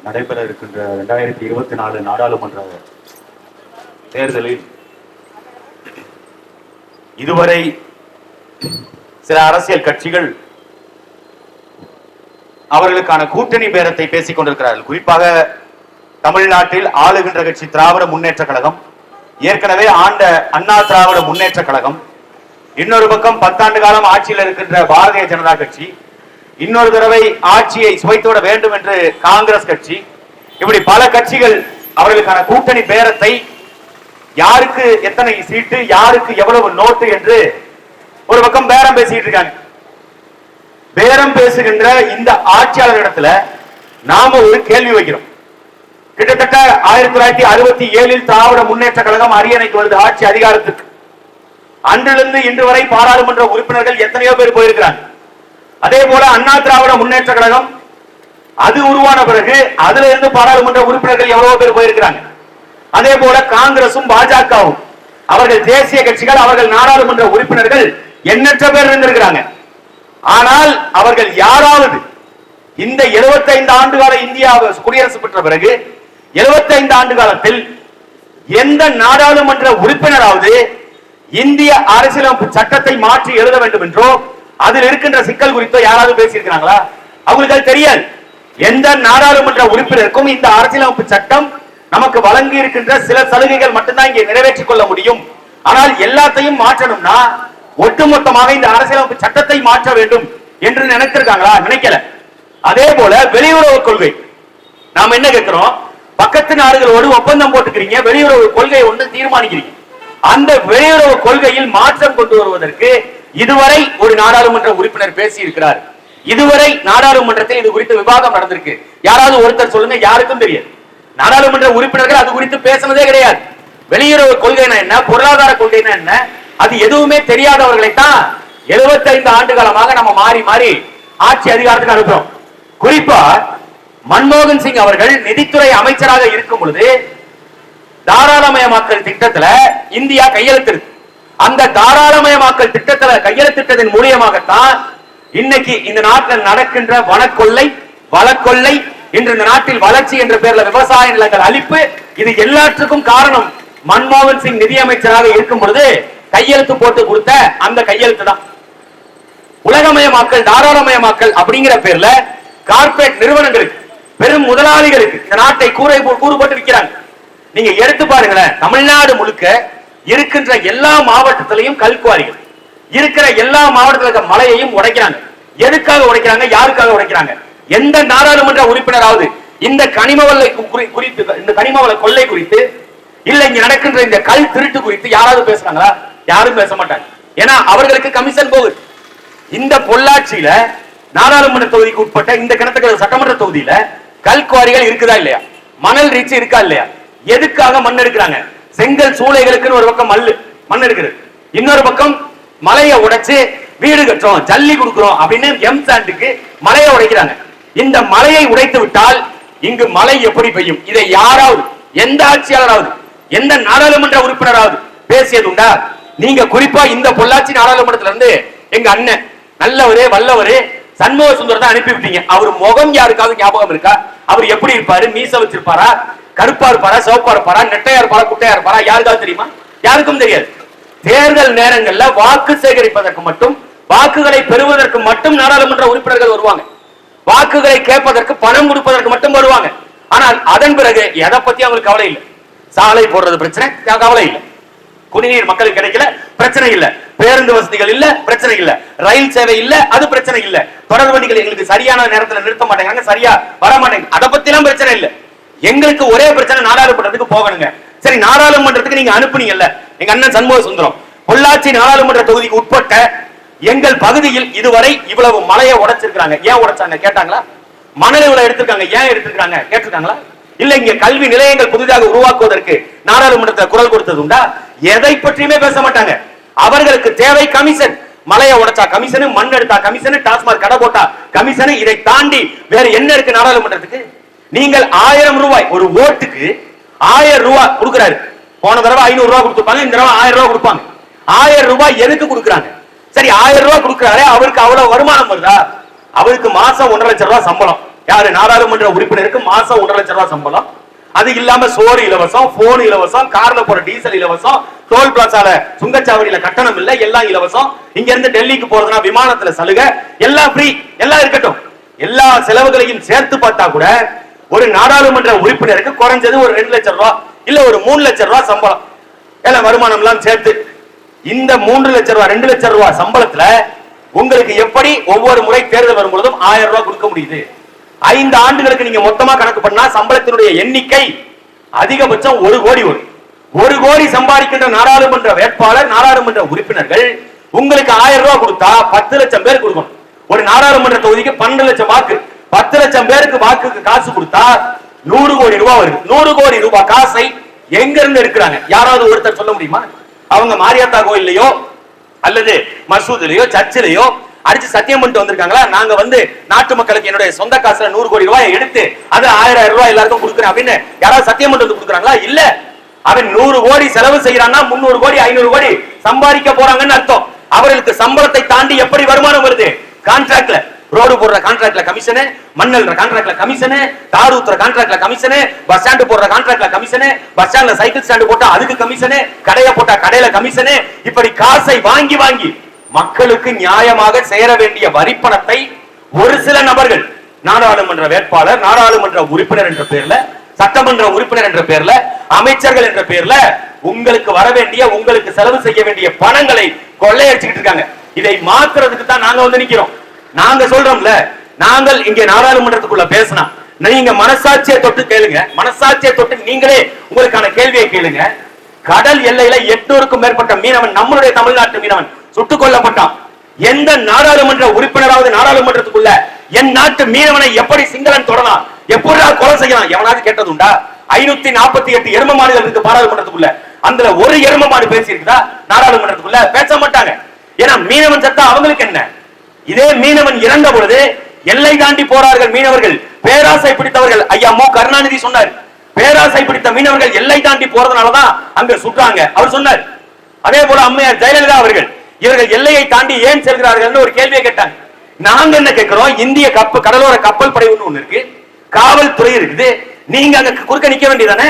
நடைபெற இருக்கின்ற 2024 நாடாளுமன்ற தேர்தலில் இதுவரை சில அரசியல் கட்சிகள் அவர்களுக்கான கூட்டணி பேரத்தை பேசிக் கொண்டிருக்கிறார்கள். குறிப்பாக தமிழ்நாட்டில் ஆளுகின்ற கட்சி திராவிட முன்னேற்ற கழகம், ஏற்கனவே ஆண்ட அண்ணா திராவிட முன்னேற்ற கழகம், இன்னொரு பக்கம் 10 ஆண்டு காலம் ஆட்சியில் இருக்கின்ற பாரதிய ஜனதா கட்சி, இன்னொரு தடவை ஆட்சியை சுவைத்துவிட வேண்டும் என்று காங்கிரஸ் கட்சி, இப்படி பல கட்சிகள் அவர்களுக்கான கூட்டணி பேரத்தை யாருக்கு எத்தனை சீட்டு, யாருக்கு எவ்வளவு நோட்டு என்று ஒரு பக்கம் பேரம் பேசிட்டு இருக்காங்க. பேரம் பேசுகின்ற இந்த ஆட்சியாளரிடத்துல நாம ஒரு கேள்வி வைக்கிறோம். கிட்டத்தட்ட 1967 திராவிட முன்னேற்ற கழகம் அரியணைக்கு வருது ஆட்சி அதிகாரத்துக்கு. அன்றிலிருந்து இன்று வரை பாராளுமன்ற உறுப்பினர்கள் எத்தனையோ பேர் போயிருக்கிறாங்க. அதே போல அண்ணா திராவிட முன்னேற்ற கழகம் அது உருவான பிறகு அதுல இருந்து பாராளுமன்ற உறுப்பினர்கள் எவ்வளவு பேர் போயிருக்கிறாங்க. அதே போல காங்கிரசும் பாஜகவும் அவர்கள் தேசிய கட்சிகள், அவர்கள் நாடாளுமன்ற உறுப்பினர்கள் எண்ணற்ற பேர் இருந்திருக்கிறாங்க. ஆனால் அவர்கள் யாராவது இந்த 75 ஆண்டு கால இந்தியா குடியரசு பெற்ற பிறகு 75 ஆண்டு காலத்தில் எந்த நாடாளுமன்ற உறுப்பினராவது இந்திய அரசியலமைப்பு சட்டத்தை மாற்றி எழுத வேண்டும் என்றோ அதில் இருக்கின்ற சிக்கல் குறித்தோ யாராவது பேசியிருக்கிறாங்களா? அவங்களுக்கு தெரியாது. எந்த நாடாளுமன்ற உறுப்பினருக்கும் இந்த அரசியலமைப்பு சட்டம் நமக்கு வழங்கி இருக்கின்ற சில சலுகைகள் மட்டும்தான் இங்கே நிறைவேற்றிக் கொள்ள முடியும். ஆனால் எல்லாத்தையும் மாற்றணும்னா ஒட்டுமொத்தமாக இந்த அரசியலமைப்பு சட்டத்தை மாற்ற வேண்டும் என்று நினைத்திருக்காங்களா? நினைக்கல. அதே போல வெளியுறவு கொள்கை நாம என்ன கேட்கிறோம்? பக்கத்து நாடுகளோடு ஒப்பந்தம் போட்டுக்கிறீங்க, வெளியுறவு கொள்கை ஒன்று தீர்மானிக்கிறீங்க. அந்த வெளியுறவு கொள்கையில் மாற்றம் கொண்டு வருவதற்கு இதுவரை ஒரு நாடாளுமன்ற உறுப்பினர் பேசி இருக்கிறார். இதுவரை நாடாளுமன்றத்தில் இது குறித்து விவாதம் நடந்திருக்கு. யாராவது ஒருத்தர் சொல்லுங்க. யாருக்கும் தெரியாது. நாடாளுமன்ற உறுப்பினர்கள் அது குறித்து பேசினதே கிடையாது. வெளியுறவு கொள்கைனா என்ன, பொருளாதார கொள்கைனா என்ன, அது எதுவுமே தெரியாதவர்களை தான் 75 ஆண்டு காலமாக நம்ம மாறி மாறி ஆட்சி அதிகாரத்துக்கு அனுப்புறோம். குறிப்பா மன்மோகன் சிங் அவர்கள் நிதித்துறை அமைச்சராக இருக்கும் பொழுது தாராளமயமாக்கல் திட்டத்துல இந்தியா கையெழுத்திருக்கு. அந்த தாராளமயமாக்கல் திட்டத்துல கையெழுத்திட்டதன் மூலியமாகத்தான் இன்னைக்கு இந்த நாட்டில் நடக்கின்ற வனக்கொள்ளை, வளக்கொள்ளை, இன்று இந்த நாட்டில் வளர்ச்சி என்ற பெயர்ல விவசாய நிலங்கள் அழிப்பு, இது எல்லாத்துக்கும் காரணம் மன்மோகன் சிங் நிதியமைச்சராக இருக்கும் பொழுது கையெழுத்து போட்டு கொடுத்த அந்த கையெழுத்து தான். உலகமயமாக்கல், தாராளமயமாக்கல் அப்படிங்கிற பேர்ல கார்பரேட் நிறுவனங்களுக்கு, பெரும் முதலாளிகளுக்கு இந்த நாட்டை கூறுபட்டு விற்கிறாங்க. நீங்க எடுத்து பாருங்களேன். தமிழ்நாடு முழுக்க இருக்கின்ற எல்லா மாவட்டத்திலையும் கல்குவாரிகள் இருக்கிற, எல்லா மாவட்டத்தில் மலையையும் உடைக்கிறாங்க. எதுக்காக உடைக்கிறாங்க? யாருக்காக உடைக்கிறாங்க? எந்த நாடாளுமன்ற உறுப்பினராவது இந்த கனிமவள குறித்து, இந்த கனிமவள கொள்ளை குறித்து, இல்ல இங்க நடக்கின்ற இந்த கல் திருட்டு குறித்து யாராவது பேசுறாங்களா? யாரும் பேச மாட்டாங்க. ஏன்னா அவர்களுக்கு கமிஷன் போகுது. இந்த பொள்ளாச்சியில நாடாளுமன்ற தொகுதிக்கு உட்பட்ட இந்த கிணத்துக்கடவு சட்டமன்ற தொகுதியில கல்குவாரிகள் இருக்குதா இல்லையா? மணல் ரீச் இருக்கா இல்லையா? எதுக்காக மண் எடுக்கிறாங்க? செங்கல் சூளைகளுக்கு ஒரு பக்கம் மண் எடுக்கிறது, இன்னொரு பக்கம் மலையை உடைச்சு வீடு கட்டுறோம், ஜல்லி கொடுக்கிறோம் அப்படின்னு எம்சாண்டுக்கு மலையை உடைக்கிறாங்க. இந்த மலையை உடைத்து விட்டால் இங்கு மழை எப்படி பெய்யும்? இதை யாராவது, எந்த ஆட்சியாளராவது, எந்த நாடாளுமன்ற உறுப்பினராவது பேசியது உண்டா? நீங்க குறிப்பா இந்த பொள்ளாச்சி நாடாளுமன்றத்துல இருந்து எங்க அண்ணன் நல்லவரே வல்லவரே சண்முக சுந்தரம் தான் அனுப்பி விட்டீங்க. அவர் முகம் யாருக்காவது ஞாபகம் இருக்கா? அவர் எப்படி இருப்பாரு? மீச வச்சிருப்பாரா? கருப்பா இருப்பாரா? சிவப்பா இருப்பாரா? நெட்டையா இருப்பாரா? குட்டையா இருப்பாரா? யாருக்காவது தெரியுமா? யாருக்கும் தெரியாது. தேர்தல் நேரங்கள்ல வாக்கு சேகரிப்பதற்கு மட்டும், வாக்குகளை பெறுவதற்கு மட்டும் நாடாளுமன்ற உறுப்பினர்கள் வருவாங்க. வாக்குகளை கேட்பதற்கு, பணம் கொடுப்பதற்கு மட்டும் வருவாங்க. ஆனால் அதன் பிறகு எதை பத்தி அவங்களுக்கு கவலை இல்லை. சாலை போடுறது பிரச்சனை, கவலை இல்லை. குடிநீர் மக்களுக்கு கிடைக்கல, பிரச்சனை இல்ல. பேருந்து வசதிகள் இல்ல, பிரச்சனை இல்ல. ரயில் சேவை இல்ல, அது பிரச்சனை இல்ல. தொடர் வண்டிகள் எங்களுக்கு சரியான நேரத்தில் நிறுத்த மாட்டேங்கிறாங்க, சரியா வர மாட்டேங்க, அதை பத்தி எல்லாம் பிரச்சனை இல்ல. எங்களுக்கு ஒரே பிரச்சனை, நாடாளுமன்றத்துக்கு போகணுங்க. சரி, நாடாளுமன்றத்துக்கு நீங்க அனுப்புனீங்கல்ல, எங்க அண்ணன் சண்முக சுந்தரம் பொள்ளாச்சி நாடாளுமன்ற தொகுதிக்கு உட்பட்ட எங்கள் பகுதியில் இதுவரை இவ்வளவு மலையை உடைச்சிருக்காங்க. ஏன் உடைச்சாங்க கேட்டாங்களா? மணல் இவ்வளவு எடுத்திருக்காங்க, ஏன் எடுத்திருக்காங்க கேட்டிருக்காங்களா? இல்ல இங்க கல்வி நிலையங்கள் புதிதாக உருவாக்குவதற்கு நாடாளுமன்றத்தில் குரல் கொடுத்தது உண்டா? எதை பற்றியுமே பேச மாட்டாங்க. அவர்களுக்கு தேவை கமிஷன். மலையை உடைச்சா கமிஷன், மண் எடுத்தா கமிஷன், டாஸ்மாக் கடை போட்டா கமிஷன். இதை தாண்டி வேற என்ன இருக்கு நாடாளுமன்றத்துக்கு? நீங்கள் 1000 ரூபாய் ஒரு ஓட்டுக்கு 1000 ரூபாய் கொடுக்கிறாரு. போன தடவை 500 ரூபாய் கொடுத்துப்பாங்க, இந்த தடவை 1000 ரூபாய் கொடுப்பாங்க. 1000 ரூபாய் எதுக்கு கொடுக்குறாங்க? சரி, 1000 ரூபாய் கொடுக்கிறாரு, அவருக்கு அவ்வளவு வருமானம் வருதா? அவருக்கு மாசம் 1,50,000 ரூபாய் சம்பளம். யாரு? நாடாளுமன்ற உறுப்பினருக்கு மாசம் 1.5 லட்சம் ரூபாய் சம்பளம். அது இல்லாம சோறு இலவசம், போன் இலவசம், கார்ல போற டீசல் இலவசம், டோல் பிளாசால சுங்கச்சாவடியில கட்டணம் இல்ல, எல்லாம் இலவசம். இங்க இருந்து டெல்லிக்கு போறதுனா விமானத்துல சலுகை, எல்லாம் ஃப்ரீ, எல்லாம் இருக்கட்டும். எல்லா செலவுகளையும் சேர்த்து பார்த்தா கூட ஒரு நாடாளுமன்ற உறுப்பினருக்கு குறைஞ்சது ஒரு 2 லட்சம் ரூபாய் இல்ல ஒரு 3 லட்சம் ரூபாய் சம்பளம், எல்லாம் வருமானம் எல்லாம் சேர்த்து இந்த 3 லட்சம் ரூபாய் 2 லட்சம் ரூபாய் சம்பளத்துல உங்களுக்கு எப்படி ஒவ்வொரு முறை தேர்தல் வரும் பொழுதும் 1000 ரூபாய் கொடுக்க முடியுது? 5 ஆண்டுகளுக்கு நீங்க மொத்தமா கணக்கு பண்ணா சம்பளத்தினுடைய எண்ணிக்கை அதிகபட்சம் 1 கோடி வரும். 1 கோடி சம்பாதிக்கின்ற நாடாளுமன்ற வேட்பாளர், நாடாளுமன்ற உறுப்பினர்கள் உங்களுக்கு 1000 ரூபாய் கொடுத்தா 10 லட்சம் பேர் கொடுக்கணும். ஒரு நாடாளுமன்ற தொகுதிக்கு 12 லட்சம் வாக்கு, 10 லட்சம் பேருக்கு வாக்குக்கு காசு கொடுத்தா 100 கோடி ரூபாய் வருது. 100 கோடி ரூபாய் காசை எங்க இருந்து எடுக்கிறாங்க? யாராவது ஒருத்தர் சொல்ல முடியுமா? அவங்க மாரியாத்தா கோயிலையோ அல்லது மசூதிலையோ சர்ச்சிலையோ அடிச்சு சத்தியம் பண்ணிட்டு வந்திருக்காங்களா? நாங்க நாட்டு மக்களுக்கு என்னுடைய சொந்த காசுல 100 கோடி ரூபாய் எடுத்து அது 1000 ரூபாய் எல்லாருக்கும் கொடுக்குறேன் அப்படின்னு யாராவது சத்தியம் பண்ணிட்டு வந்து கொடுக்குறாங்களா? இல்ல. அவன் 100 கோடி செலவு செய்யறான்னா 300 கோடி 500 கோடி சம்பாதிக்க போறாங்கன்னு அர்த்தம். அவர்களுக்கு சம்பளத்தை தாண்டி எப்படி வருமானம் வருது? கான்ட்ராக்ட்ல ரோடு போடுற கான்ட்ராக்ட்ல கமிஷனு, மண்ணல்ற கான்ட்ராக்ட்ல கமிஷனு, தார் ஊத்துற கான்ட்ராக்ட்ல கமிஷனு, பஸ் ஸ்டாண்ட் போடுற கான்ட்ராக்ட்ல கமிஷனு, பஸ் ஸ்டாண்ட்ல சைக்கிள் ஸ்டாண்ட் போட்டா அதுக்கு கமிஷனு, கடையை போட்டா கடையில கமிஷனு, இப்படி காசை வாங்கி வாங்கி மக்களுக்கு நியாயமாக சேர வேண்டிய வரிப்பணத்தை ஒரு சில நபர்கள் நாடாளுமன்ற வேட்பாளர், நாடாளுமன்ற உறுப்பினர் என்ற பேர்ல, சட்டமன்ற உறுப்பினர் என்ற பேர்ல, அமைச்சர்கள் என்ற பேர்ல உங்களுக்கு வர வேண்டிய, உங்களுக்கு செலவு செய்ய வேண்டிய பணங்களை கொள்ளையடிச்சுக்கிட்டு இருக்காங்க. இதை மாத்துறதுக்கு தான் நாங்க நிக்கிறோம். நாங்க சொல்றோம்ல, நாங்கள் இங்க நாடாளுமன்றத்துக்குள்ள பேசினா நீங்க மனசாட்சியை தொட்டு கேளுங்க, மனசாட்சியை தொட்டு நீங்களே உங்களுக்கான கேள்வியை கேளுங்க. கடல் எல்லையில 800க்கும் மேற்பட்ட மீனவன், நம்மளுடைய தமிழ்நாட்டு மீனவன் சுட்டுக் கொல்லப்பட்டான். எந்த நாடாளுமன்ற உறுப்பினராவது நாடாளுமன்றத்துக்குள்ள என் நாட்டு மீனவனை எப்படி சிங்களன் தொடலாம், எப்படி கொலை செய்யலாம் எவனாவது கேட்டது உண்டா? 548 எரும மாடுகள் இருக்கு பாராளுமன்றத்துக்குள்ள, அதுல ஒரு எரும மாடு பேசி இருக்குதா நாடாளுமன்றத்துக்குள்ள? பேச மாட்டாங்க. ஏன்னா மீனவன் சத்தா அவங்களுக்கு என்ன? இதே மீனவன் இறந்த பொழுது எல்லை தாண்டி போறார்கள் மீனவர்கள், பேராசை பிடித்தவர்கள். ஐயா மு கருணாநிதி சொன்னார், பேராசை பிடித்த மீனவர்கள் எல்லை தாண்டி போறதுனாலதான் அங்க சுட்டாங்க அவர் சொன்னார். அதே போல அம்மையார் ஜெயலலிதா அவர்கள் இவர்கள் எல்லையை தாண்டி ஏன் செல்கிறார்கள் ஒரு கேள்வியை கேட்டாங்க. நாங்க என்ன கேட்கிறோம்? இந்திய கடலோர கப்பல் படை ஒண்ணு இருக்கு, காவல்துறை இருக்குது, நீங்க அங்க குறுக்க நிக்க வேண்டியதானே?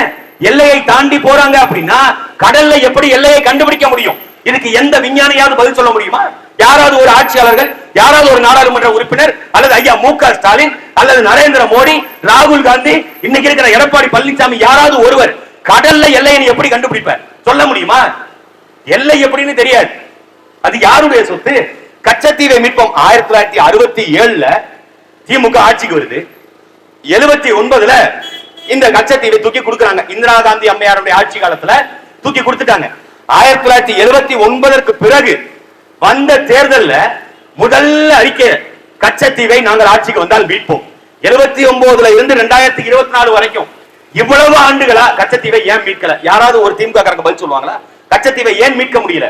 எல்லையை தாண்டி போறாங்க அப்படின்னா கடல்ல எப்படி எல்லையை கண்டுபிடிக்க முடியும்? இதுக்கு எந்த விஞ்ஞானியாவது பதில் சொல்ல முடியுமா? யாராவது ஒரு ஆட்சியாளர்கள், யாராவது ஒரு நாடாளுமன்ற உறுப்பினர், அல்லது ஐயா மு க ஸ்டாலின், அல்லது நரேந்திர மோடி, ராகுல் காந்தி, இன்னைக்கு இருக்கிற எடப்பாடி பழனிசாமி, யாராவது ஒருவர் கடல்ல எல்லையை எப்படி கண்டுபிடிப்பார்? சொல்ல முடியுமா? எல்லை எப்படின்னு தெரியாது. அது யாருடைய சொத்து? கச்சத்தீவை மீட்போம் 1967ல திமுக ஆட்சிக்கு வருது. 79ல இந்த கச்சத்தீவை தூக்கி கொடுக்கறாங்க. இந்திரா காந்தி அம்மையாருடைய ஆட்சி காலத்துல தூக்கி கொடுத்துட்டாங்க. 1979ற்கு பிறகு வந்த தேர்தல்ல முதல் அறிக்கை, கச்சத்தீவை நாங்கள் ஆட்சிக்கு வந்தால் மீட்போம். 79ல இருந்து 2024 வரைக்கும் இவ்வளவு ஆண்டுகளா கச்சத்தீவை ஏன் மீட்கல? யாராவது ஒரு திமுக காரங்க பதில் சொல்லுவாங்களா? கச்சத்தீவை ஏன் மீட்க முடியல?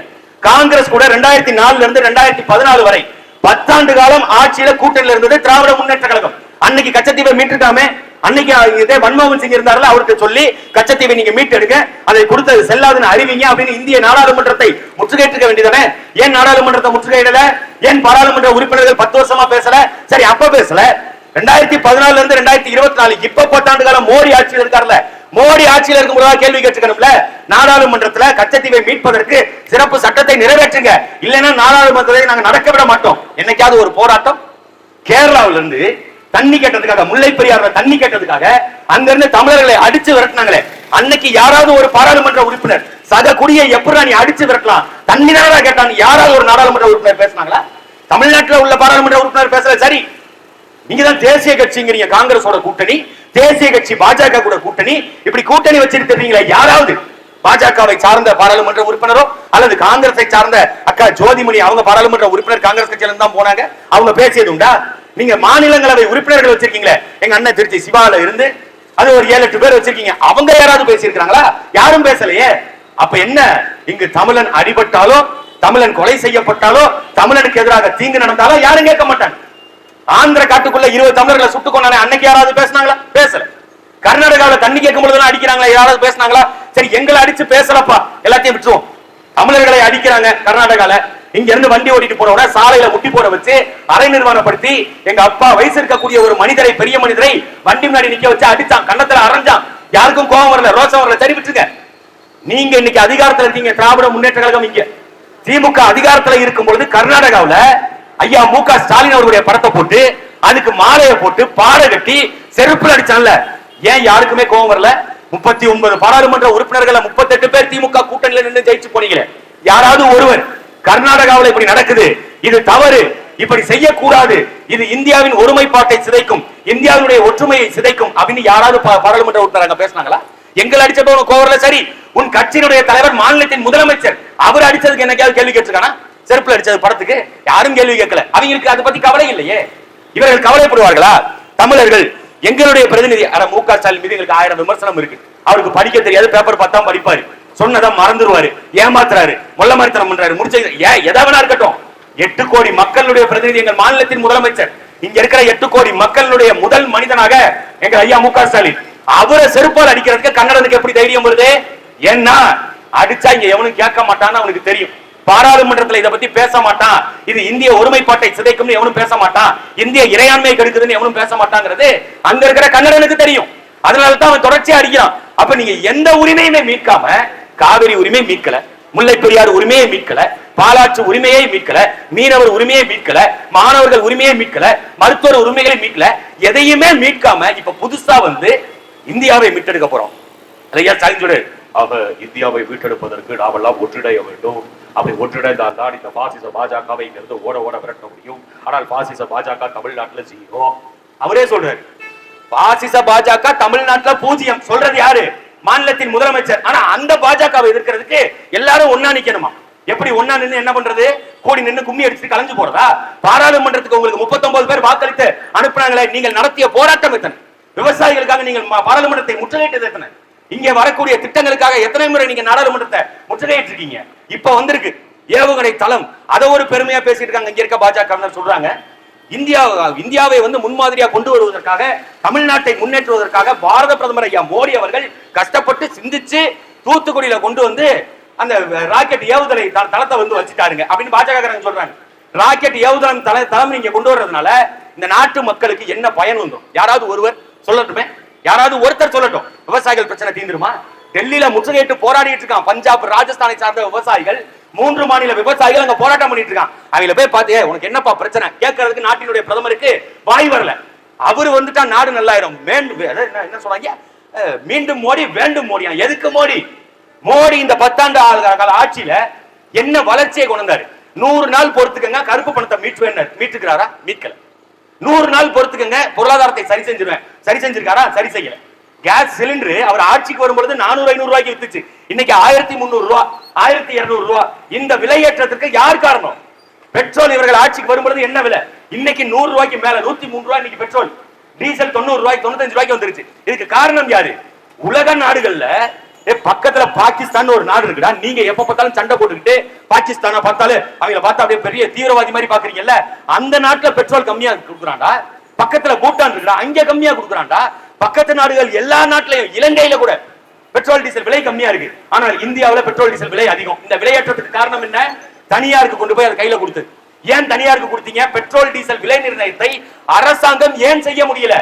காங்கிரஸ் கூட 2004ல இருந்து 2014 வரை 10 ஆண்டு காலம் ஆட்சியில கூட்டணியில இருந்தது திராவிட முன்னேற்ற கழகம். அன்னைக்கு கச்சத்தீவை மீட்டிருக்காமே, அன்னைக்கு இதே மன்மோகன் சிங் இருந்தார்ல, அவருக்கு சொல்லி கச்சத்தீவை நீங்க மீட்டெடுங்க, அதை கொடுத்தது செல்லாதுன்னு அறிவிங்க அப்படின்னு இந்திய நாடாளுமன்றத்தை முற்றுகையிட்டிருக்க வேண்டியதானே? ஏன் நாடாளுமன்றத்தை முற்றுகையிடல? ஏன் பாராளுமன்ற உறுப்பினர்கள் 10 வருஷமா பேசல? சரி, அப்ப பேசல. 2014ல இருந்து 2024 இப்ப 10 ஆண்டு காலம் மோடி ஆட்சியில் இருக்கார்ல, மோடி ஆட்சியில் இருக்கும் போது கேள்வி கேட்கணும்ல, நாடாளுமன்றத்துல கச்சத்தீவை மீட்பதற்கு சிறப்பு சட்டத்தை நிறைவேற்றுங்க, இல்லைன்னா நாடாளுமன்றத்தை நாங்க நடக்க விட மாட்டோம். என்னைக்காவது ஒரு போராட்டம்? கேரளாவில இருந்து தண்ணி கேட்டதுக்காக, முல்லை பெரியாறுல தண்ணி கேட்டதுக்காக அங்க இருந்து தமிழர்களை அடிச்சு விரட்டினாங்களே, அன்னைக்கு யாராவது ஒரு பாராளுமன்ற உறுப்பினர் சக குடியை எப்படி நீ அடிச்சு விரட்டலாம், தண்ணி தானடா கேட்டான், யாராவது ஒரு நாடாளுமன்ற உறுப்பினர் பேசினாங்களா? தமிழ்நாட்டில் உள்ள பாராளுமன்ற உறுப்பினர் பேசல. சரி, நீங்க தான் தேசிய கட்சிங்கிறீங்க, காங்கிரஸோட கூட்டணி, தேசிய கட்சி பாஜக கூட கூட்டணி, இப்படி கூட்டணி வச்சிருக்கீங்களா? யாராவது பாஜகவை சார்ந்த பாராளுமன்ற உறுப்பினரோ அல்லது காங்கிரஸை சார்ந்த அக்கா ஜோதிமணி, அவங்க பாராளுமன்ற உறுப்பினர் காங்கிரஸ் கட்சியில இருந்து தான் போனாங்க, அவங்க பேசியது உண்டா? நீங்க மாநிலங்களவை உறுப்பினர்கள் வச்சிருக்கீங்களே, எங்க அண்ணன் திருச்சி சிவால இருந்து அது ஒரு 7-8 பேர் வச்சிருக்கீங்க, அவங்க யாராவது பேசியிருக்காங்களா? யாரும் பேசலையே. அப்ப என்ன, இங்கு தமிழன் அடிபட்டாலோ, தமிழன் கொலை செய்யப்பட்டாலோ, தமிழனுக்கு எதிராக தீங்கு நடந்தாலோ யாரும் கேட்க மாட்டாங்க. ஆந்திர காட்டுக்குள்ள 20 தமிழர்களை சுட்டுக் கொண்டானே, அன்னைக்கு யாராவது பேசினாங்களா? பேசல. கர்நாடகாவில் தண்ணி கேட்கும் பொழுது அடிக்கிறாங்களா? யாராவது பேசினாங்களா? சரி, எங்களை அடிச்சு பேசலப்பா, எல்லாத்தையும் விட்டுருவோம். தமிழர்களை அடிக்கிறாங்க கர்நாடகால, இங்க இருந்து வண்டி ஓட்டிட்டு போறவன சாலையில முட்டி போட வச்சு அரை நிர்வாணப்படுத்தி எங்க அப்பா வயசு இருக்கக்கூடிய ஒரு மனிதரை, பெரிய மனிதரை வண்டி முன்னாடி நிக்க வச்சு அடிச்சான், கன்னத்துல அரைஞ்சான். யாருக்கும் கோபம் வரல, ரோசம் வரல, சரி விட்டுருங்க. நீங்க இன்னைக்கு அதிகாரத்துல இருக்கீங்க, திராவிட முன்னேற்ற கழகம். இங்க திமுக அதிகாரத்துல இருக்கும் பொழுது கர்நாடகாவில் ஐயா மு.க. ஸ்டாலின் அவருடைய படத்தை போட்டு அதுக்கு மாலையை போட்டு பாட கட்டி செருப்புல அடிச்சான்ல, ஏன் யாருக்குமே கோபம் வரல? 39 பாராளுமன்ற உறுப்பினர்கள் 38 பேர் திமுக கூட்டணியில நின்று ஜெயிச்சு போனீங்களே, யாராவது ஒருவர் கர்நாடகாவில் இப்படி நடக்குது, இது தவறு, இப்படி செய்யக்கூடாது, இது இந்தியாவின் ஒருமைப்பாட்டை சிதைக்கும், இந்தியாவுடைய ஒற்றுமையை சிதைக்கும் அப்படின்னு யாராவது பாராளுமன்ற உறுப்பினர் பேசினாங்களா? எங்களை அடிச்சப்ப உனக்கு கோவரல, சரி. உன் கட்சியினுடைய தலைவர், மாநிலத்தின் முதலமைச்சர், அவர் அடிச்சதுக்கு என்னைக்காவது கேள்வி கேட்டிருக்கானா? செருப்புல அடிச்சது படத்துக்கு யாரும் கேள்வி கேட்கல. அவங்களுக்கு அதை பத்தி கவலை இல்லையே. இவர்கள் கவலைப்படுவார்களா? தமிழர்கள் எங்களுடைய பிரதிநிதி மு.க. ஸ்டாலின் மீது எங்களுக்கு 1000 விமர்சனம் இருக்கு. அவருக்கு படிக்க தெரியாது, பேப்பர் பார்த்தா படிப்பாரு, சொன்னதை மறந்துடுவாரு, ஏமாத்துறாரு, மொல்ல மாதிரித்தனம் பண்றாரு, முடிச்ச எதாவது இருக்கட்டும். 8 கோடி மக்களுடைய பிரதிநிதி, எங்கள் மாநிலத்தின் முதலமைச்சர், இங்க இருக்கிற 8 கோடி மக்களுடைய முதல் மனிதனாக எங்கள் ஐயா மு.க. ஸ்டாலின், அவரை செருப்பால் அடிக்கிறதுக்கு கன்னடனுக்கு எப்படி தைரியம் வருது? ஏன்னா அடிச்சா இங்க எவனும் கேட்க மாட்டான்னு அவனுக்கு தெரியும். பாராளுமன்றத்தில் இதை பத்தி பேச மாட்டான், இது இந்திய ஒருமைப்பாட்டை சிதைக்கும் எவனும் பேச மாட்டான், இந்திய இறையாண்மையை கெடுக்குதுன்னு எவனும் பேச மாட்டாங்கிறது அங்க இருக்கிற கன்னடனுக்கு தெரியும். அதனாலதான் அவன் தொடர்ச்சியா அடிக்கிறான். அப்ப நீங்க எந்த உரிமையுமே மீட்காம, காவிரி உரிமை மீட்கல, முல்லை பெரியார் உரிமையை மீட்கல, பாலாற்று உரிமையை மீட்கல, மீனவர் உரிமையை மீட்கல, மாணவர்கள் உரிமையை மீட்கல, மருத்துவர் உரிமைகளை மீட்கல, எதையுமே மீட்காம இப்ப புதுசா வந்து இந்தியாவை மீட்டெடுக்க போறோம். இந்தியாவை மீட்டெடுப்பதற்கு நாமெல்லாம் ஒன்றிணைய வேண்டும். அப்படி ஒன்றிணைந்தால் தான் இந்த பாசிச பாஜகவை இங்கிருந்து ஓட ஓட விரட்ட முடியும். ஆனால் பாசிச பாஜக தமிழ்நாட்டில் செய்யும். அவரே சொல்றாரு, பாசிச பாஜக தமிழ்நாட்டில் 0 சொல்றது யாரு? மாநிலத்தின் முதலமைச்சர். ஆனா அந்த பாஜகவை எதிர்க்கிறதுக்கு எல்லாரும் ஒன்னா நிக்கணுமா? எப்படி ஒன்னா நின்று என்ன பண்றது? கூடி நின்று கும்மி அடிச்சு கலைஞ்சு போறதா? பாராளுமன்றத்துக்கு உங்களுக்கு 39 பேர் வாக்களித்து அனுப்புனாங்களே, நீங்கள் நடத்திய போராட்டம் எத்தனை? விவசாயிகளுக்காக நீங்கள் பாராளுமன்றத்தை முற்றுகையிட்டது எத்தனை? இங்கே வரக்கூடிய திட்டங்களுக்காக எத்தனை முறை நீங்க நாடாளுமன்றத்தை முற்றுகையிட்டு இருக்கீங்க? இப்ப வந்திருக்கு ஏவுகணை தளம், அதை ஒரு பெருமையா பேசிட்டு இருக்காங்க இங்க இருக்க பாஜக சொல்றாங்க. இந்தியாவை வந்து முன்மாதிரியா கொண்டு வருவதற்காக, தமிழ்நாட்டை முன்னேற்றுவதற்காக பாரத பிரதமர் ஐயா மோடி அவர்கள் கஷ்டப்பட்டு சிந்திச்சு தூத்துக்குடியில கொண்டு வந்து அந்த ராக்கெட் ஏவுதலை தளத்தை வந்து வச்சுட்டாருங்க அப்படின்னு பாஜக சொல்றாங்க. ராக்கெட் ஏவுதளம் தளம் நீங்க கொண்டு வர்றதுனால இந்த நாட்டு மக்களுக்கு என்ன பயன் வந்துடும்? யாராவது ஒருவர் சொல்லட்டுமே, யாராவது ஒருத்தர் சொல்லட்டும். விவசாயிகள் பிரச்சனை தீந்துருமா? டெல்லியில முற்றுகையிட்டு போராடிட்டு இருக்கான் பஞ்சாப், ராஜஸ்தானை சார்ந்த விவசாயிகள், 3 மாநில விவசாயிகள் அங்க போராட்டம் பண்ணிட்டு இருக்கான். அவங்கள போய் பார்த்து உனக்கு என்னப்பா பிரச்சனை கேட்கறதுக்கு நாட்டினுடைய பிரதமருக்கு வாய் வரல. அவரு வந்துட்டா நாடு நல்லாயிரும். என்ன சொல்றாங்க? மீண்டும் மோடி, வேண்டும் மோடியா? எதுக்கு மோடி? மோடி இந்த 10 ஆண்டு ஆட்சியில என்ன வளர்ச்சியை கொண்டு வந்தாரு? 100 நாள் பொறுத்துக்கங்க, கருப்பு பணத்தை மீட்டுக்கிறாரா? மீட்கல. 100 நாள் பொறுத்துக்கங்க, பொருளாதாரத்தை சரி செஞ்சிருவேன், சரி செஞ்சிருக்காரா? சரி செய்யல. கேஸ் சிலிண்டர் அவர் ஆட்சிக்கு வரும்பொழுது 400-500 ரூபாய்க்கு வித்துச்சு, இன்னைக்கு 1300 ரூபாய், 1200 ரூபாய். இந்த விலையேற்றத்திற்கு யார் காரணம்? பெட்ரோல் இவர்கள் ஆட்சிக்கு வரும்பொழுது என்ன விலை? இன்னைக்கு 100 ரூபாய்க்கு மேல, 103 ரூபாய் இன்னைக்கு பெட்ரோல். டீசல் 90 ரூபாய்க்கு, 95 ரூபாய்க்கு வந்துருச்சு. இதுக்கு காரணம் யாரு? உலக நாடுகள்ல பக்கத்துல பாகிஸ்தான் ஒரு நாடு இருக்குடா, நீங்க எப்ப பார்த்தாலும் சண்டை போட்டுக்கிட்டு பாகிஸ்தான பார்த்தாலும் அவங்கள பார்த்தா அப்படியே பெரிய தீவிரவாதி மாதிரி பாக்குறீங்கல்ல, அந்த நாட்டுல பெட்ரோல் கம்மியா கொடுக்குறான்டா. பக்கத்துல பூட்டான் இருக்குடா, அங்க கம்மியா கொடுக்குறான்டா. பக்கத்து நாடுகள் எல்லா நாட்டிலையும், இலங்கையில கூட பெட்ரோல் டீசல் விலை கம்மியா இருக்கு. ஆனால் இந்தியாவில் பெட்ரோல் டீசல் விலை அதிகம். இந்த விலையேற்றத்துக்கு காரணம் என்ன? தனியாருக்கு கொண்டு போய் அதை கையில கொடுத்து. ஏன் தனியாருக்கு கொடுத்தீங்க? பெட்ரோல் டீசல் விலை நிர்ணயத்தை அரசாங்கம் ஏன் செய்ய முடியல